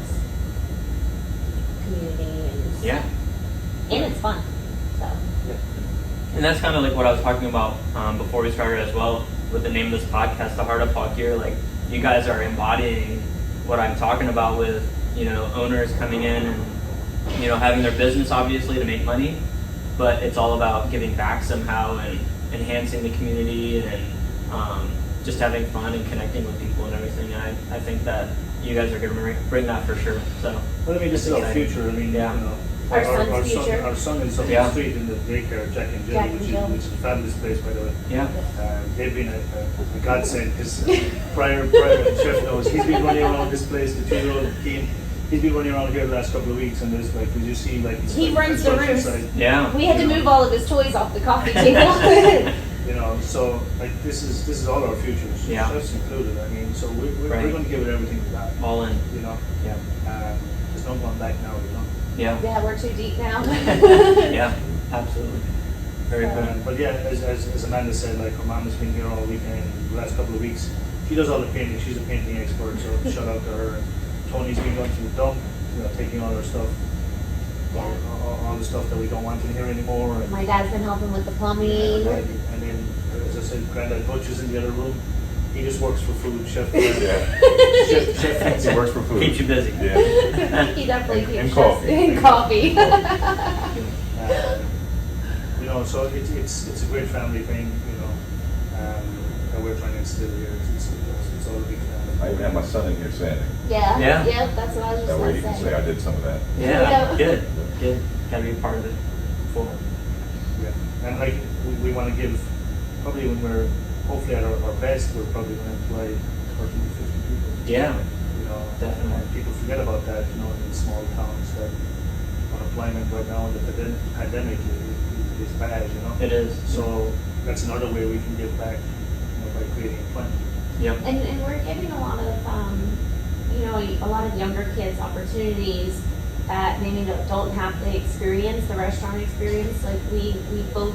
community and Yeah. and it's fun. So And that's kind of like what I was talking about before we started as well with the name of this podcast, The Heart of Fall Here. Like, you guys are embodying what I'm talking about with, owners coming in and, having their business obviously to make money, but it's all about giving back somehow and enhancing the community and just having fun and connecting with people and everything. And I think that you guys are going to bring that for sure. So, But I mean, this is our future. I mean, Yeah. Our son's future. Our son is up Yeah. the street in the daycare, Jack and Jill, Jack and which Jill. is a fabulous place, by the way. yeah. They've been a godsend because prior Chef knows he's been running around this place. The 2-year-old kid, he's been running around here the last couple of weeks, and there's like, as you see, like it's He like runs the construction roost. site. Yeah. we had to move all of his toys off the coffee table. So like this is all our future, Yeah. chefs included. I mean, so we're Right. going to give it everything we got. All in. Yeah. There's no going back now. Yeah. Yeah, we're too deep now. Yeah. Absolutely. Very good. But yeah, as Amanda said, like her mom has been here all weekend, the last couple of weeks. She does all the painting. She's a painting expert, so shout out to her. Tony's been going to the dump, taking all her stuff, all the stuff that we don't want in here anymore. And, My dad's been helping with the plumbing. and then, as I said, Granddad Butch is in the other room. He just works for food, chef. Yeah. Chef thinks He works for food. Keeps you busy. Yeah. He definitely keeps And us coffee. in coffee. So it's a great family thing, that we're trying to instill here. It's all a big family. I even have my son in here sanding. Yeah. Yeah. Yep, that's what I was just That way going he to can say I did some of that. Yeah. Yeah. Good. Gotta be a part of it. Cool. Yeah, and like we want to give, probably when we're hopefully at our best, we're probably going to employ 30 to 50 people. Yeah. Definitely. People forget about that, in small towns that unemployment right now, the pandemic is bad, It is. So that's another way we can give back, by creating employment. Yep. And we're giving a lot of younger kids opportunities that maybe don't have the experience, the restaurant experience. Like we both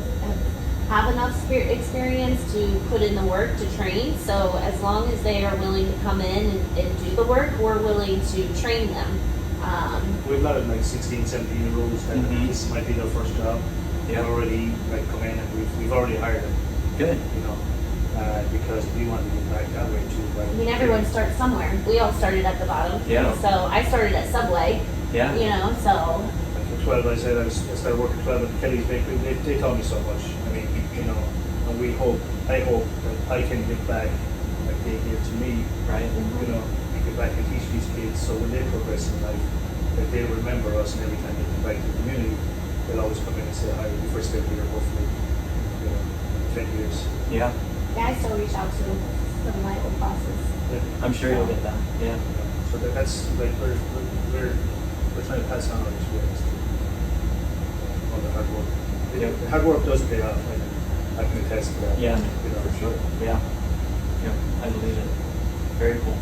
have enough experience to put in the work to train. So as long as they are willing to come in and do the work, we're willing to train them. We have a lot of 16, 17-year-olds that Mhm. this might be their first job. Yep. They've already come in and we've already hired them. Good. Because we want to get back that way too. Right? I mean, everyone starts somewhere. We all started at the bottom. Yeah. So I started at Subway. Yeah. So At 12, I said I started working at 12 at Kelly's Bakery. They taught me so much. I mean, and I hope that I can give back like they give to me. Right. And give back and teach these kids so when they progress in life, that they remember us and every time they come back to the community, they'll always come in and say hi. We first stay here, hopefully, 10 years. Yeah. I still reach out to some of my old bosses. Yeah. I'm sure you'll get that. Yeah. So that's like we're trying to pass on our experience to all the hard work. Yep. The hard work does pay off. I can attest to that. Yeah. For sure. Yeah. I believe it. Very cool.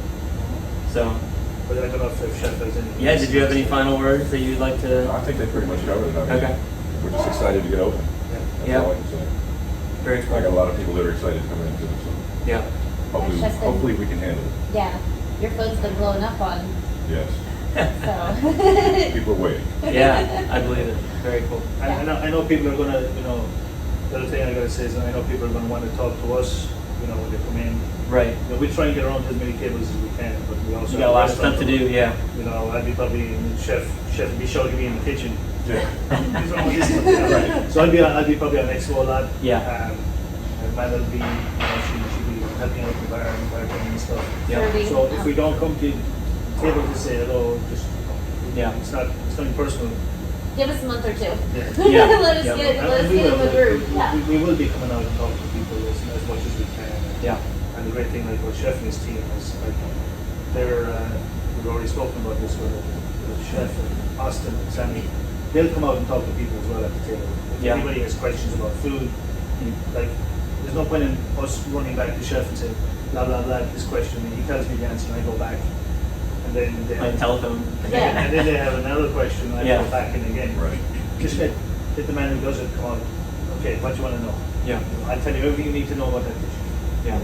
So, But I don't know if Chef has any. yeah, did you have any final words that you'd like to? I think they pretty much covered it. I mean, Okay. We're just excited to get open. That's Yeah. all I can say. Very I got a cool. lot of people that are excited to come into it, so Yeah. hopefully, That's just been- hopefully we can handle it. Yeah, your phone's been blowing up on, Yes. so. People are waiting. Yeah, I believe it. Very cool. I know people are gonna, the other thing I gotta say is I know people are gonna want to talk to us, when they come in. Right. We try and get around to as many tables as we can, but we also You got a lot of stuff to do. Yeah. I'd be probably chef would be shouting me in the kitchen. Yeah. What's wrong with this stuff? Right. So I'd be probably on expo a lot. Yeah. And Amanda would be, she'd be helping out with bartending and stuff. Yeah. Serving. So if we don't come to the table to say hello, just Yeah. it's not personal. Give us a month or two. Yeah. Let us Yeah. let us we get in will. the groove. Yeah. We will be coming out and talking to people as much as we can. Yeah. And the great thing, like with Chef and his team, is like we've already spoken about this with Chef and Austin and Sammy. They'll come out and talk to people as well at the table. If Yeah. anybody has questions about food, like there's no point in us running back to Chef and saying blah blah blah this question, and he tells me the answer, and I go back, and then they My telephone. Yeah. and then they have another question, and I Yeah. go back in again. Right. Just let the man who does it come out. Okay, what do you want to know? Yeah. I'll tell you everything you need to know about that dish. Yeah.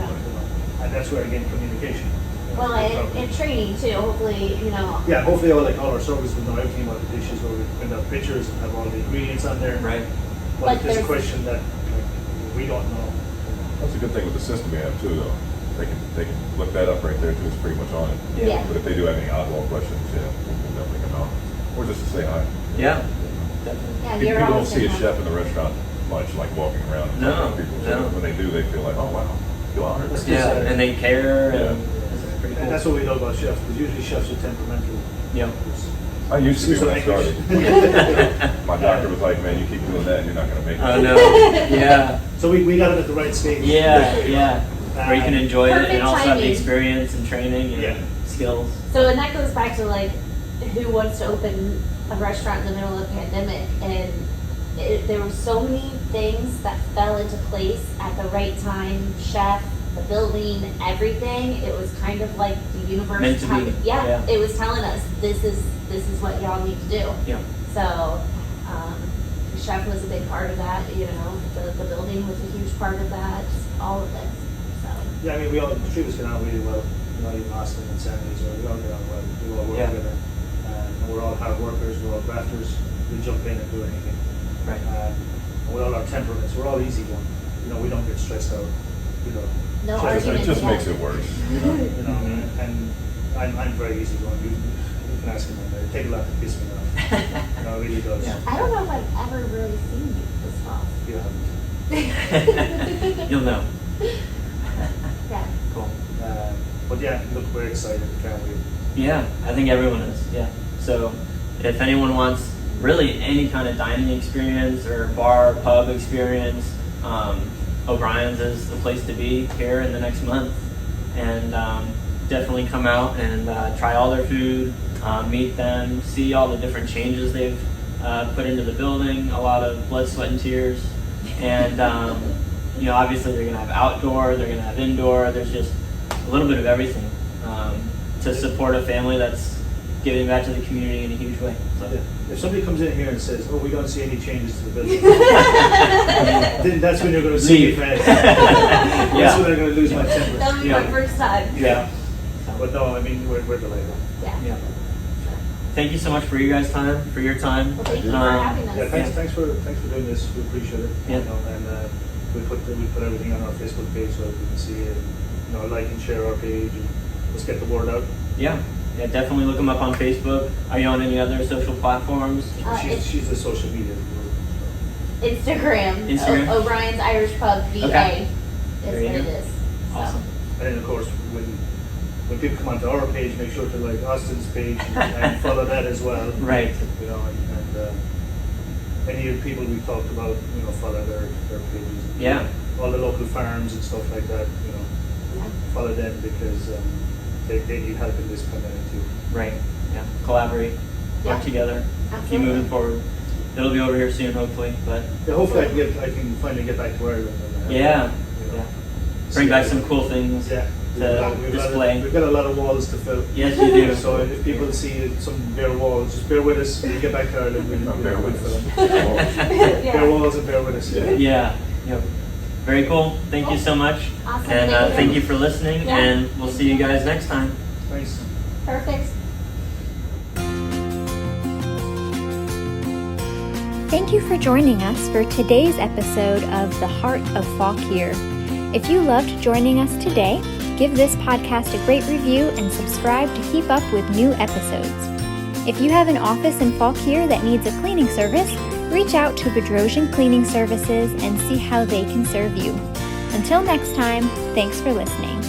And that's where again communication. Well, and training too, hopefully, Yeah, hopefully all our servers will know everything about the dishes, where we print out pictures and have all the ingredients on there. Right. But Like if there's a there's- question that we don't know. That's a good thing with the system we have too, though. They can look that up right there too. It's pretty much on it. Yeah. But if they do have any oddball questions, we'll definitely come out. Or just to say hi. Yeah. Definitely. Yeah, People you're don't always see a in chef in the restaurant much, like walking around. and No, talking to people. So no. when they do, they feel like, oh wow, feel honored. That's Yeah, and they care, Yeah. and this is pretty cool. And that's what we love about chefs, because usually chefs are temperamental. Yeah. I used to be when I started. My doctor was like, man, you keep doing that, you're not going to make it. Oh no. Yeah. So we got it at the right stage. Yeah. Where you can enjoy it Perfect and also have the timing. experience and training and Yeah. skills. So, and that goes back to like, who wants to open a restaurant in the middle of a pandemic? And there were so many things that fell into place at the right time. Chef, the building, everything. It was kind of like the universe. Meant to be. Yeah. It was telling us this is what y'all need to do. Yeah. So, the chef was a big part of that. The building was a huge part of that. All of this. So. Yeah, I mean, the three of us get on really well. Even Austin and Sandy, we all get on well. We all work Yeah. together. And we're all hard workers, we're all grafters. We jump in and do anything. Right. And with all our temperaments, we're all easygoing. We don't get stressed out. No So argument. It just yeah. makes it worse. Mm-hmm. And I'm very easygoing. You can ask him. It takes a lot to piss me off. It really does. Yeah. I don't know if I've ever really seen you this off. You haven't. You'll know. Yeah. Cool. But yeah, look, we're excited. Can't wait. Yeah, I think everyone is. Yeah. So if anyone wants really any kind of dining experience or bar, pub experience, O'Brien's is the place to be here in the next month. And definitely come out and try all their food, meet them, see all the different changes they've put into the building, a lot of blood, sweat, and tears. And obviously they're going to have outdoor, they're going to have indoor. There's just a little bit of everything to support a family that's giving back to the community in a huge way. So. Yeah. If somebody comes in here and says, "Oh, we don't see any changes to the building," then that's when you're going to see me fast. That's when they're going to lose my temper. That'll be my first time. Yeah. But no, I mean, we're delighted. Yeah. Thank you so much for you guys' time, for your time. Well, thank you for having us. Yeah, thanks for doing this. We appreciate it. Yeah. And we put everything on our Facebook page so that you can see it. Like and share our page, and let's get the word out. Yeah, definitely look them up on Facebook. Are you on any other social platforms? She's a social media. Instagram. Instagram? O'Brien's Irish Pub VA Okay. is There you what it go. is. So. Awesome. And then of course when people come onto our page, make sure to like Austin's page and follow that as well. Right. And any of the people we've talked about, follow their pages. Yeah. All the local farms and stuff like that, follow them because they need help in this pandemic too. Right. Yeah. Collaborate. Work Yeah. together. Keep Absolutely. moving forward. It'll be over here soon, hopefully. But Yeah, hopefully I can finally get back to Ireland. And, yeah. Bring see back it. some cool things Yeah. to display. We've got a lot of walls to fill. Yes, you do. So if people see some bare walls, just bear with us. When we get back to Ireland, we'll Bear with fill us. them. Yeah. Bare walls and bear with us. Yeah. Yep. Very cool. Thank you so much. Awesome. And Thank thank you. you for listening. Yeah. And we'll see you guys next time. Thanks. Perfect. Thank you for joining us for today's episode of The Heart of Fauquier. If you loved joining us today, give this podcast a great review and subscribe to keep up with new episodes. If you have an office in Fauquier that needs a cleaning service, reach out to Bedrosian Cleaning Services and see how they can serve you. Until next time, thanks for listening.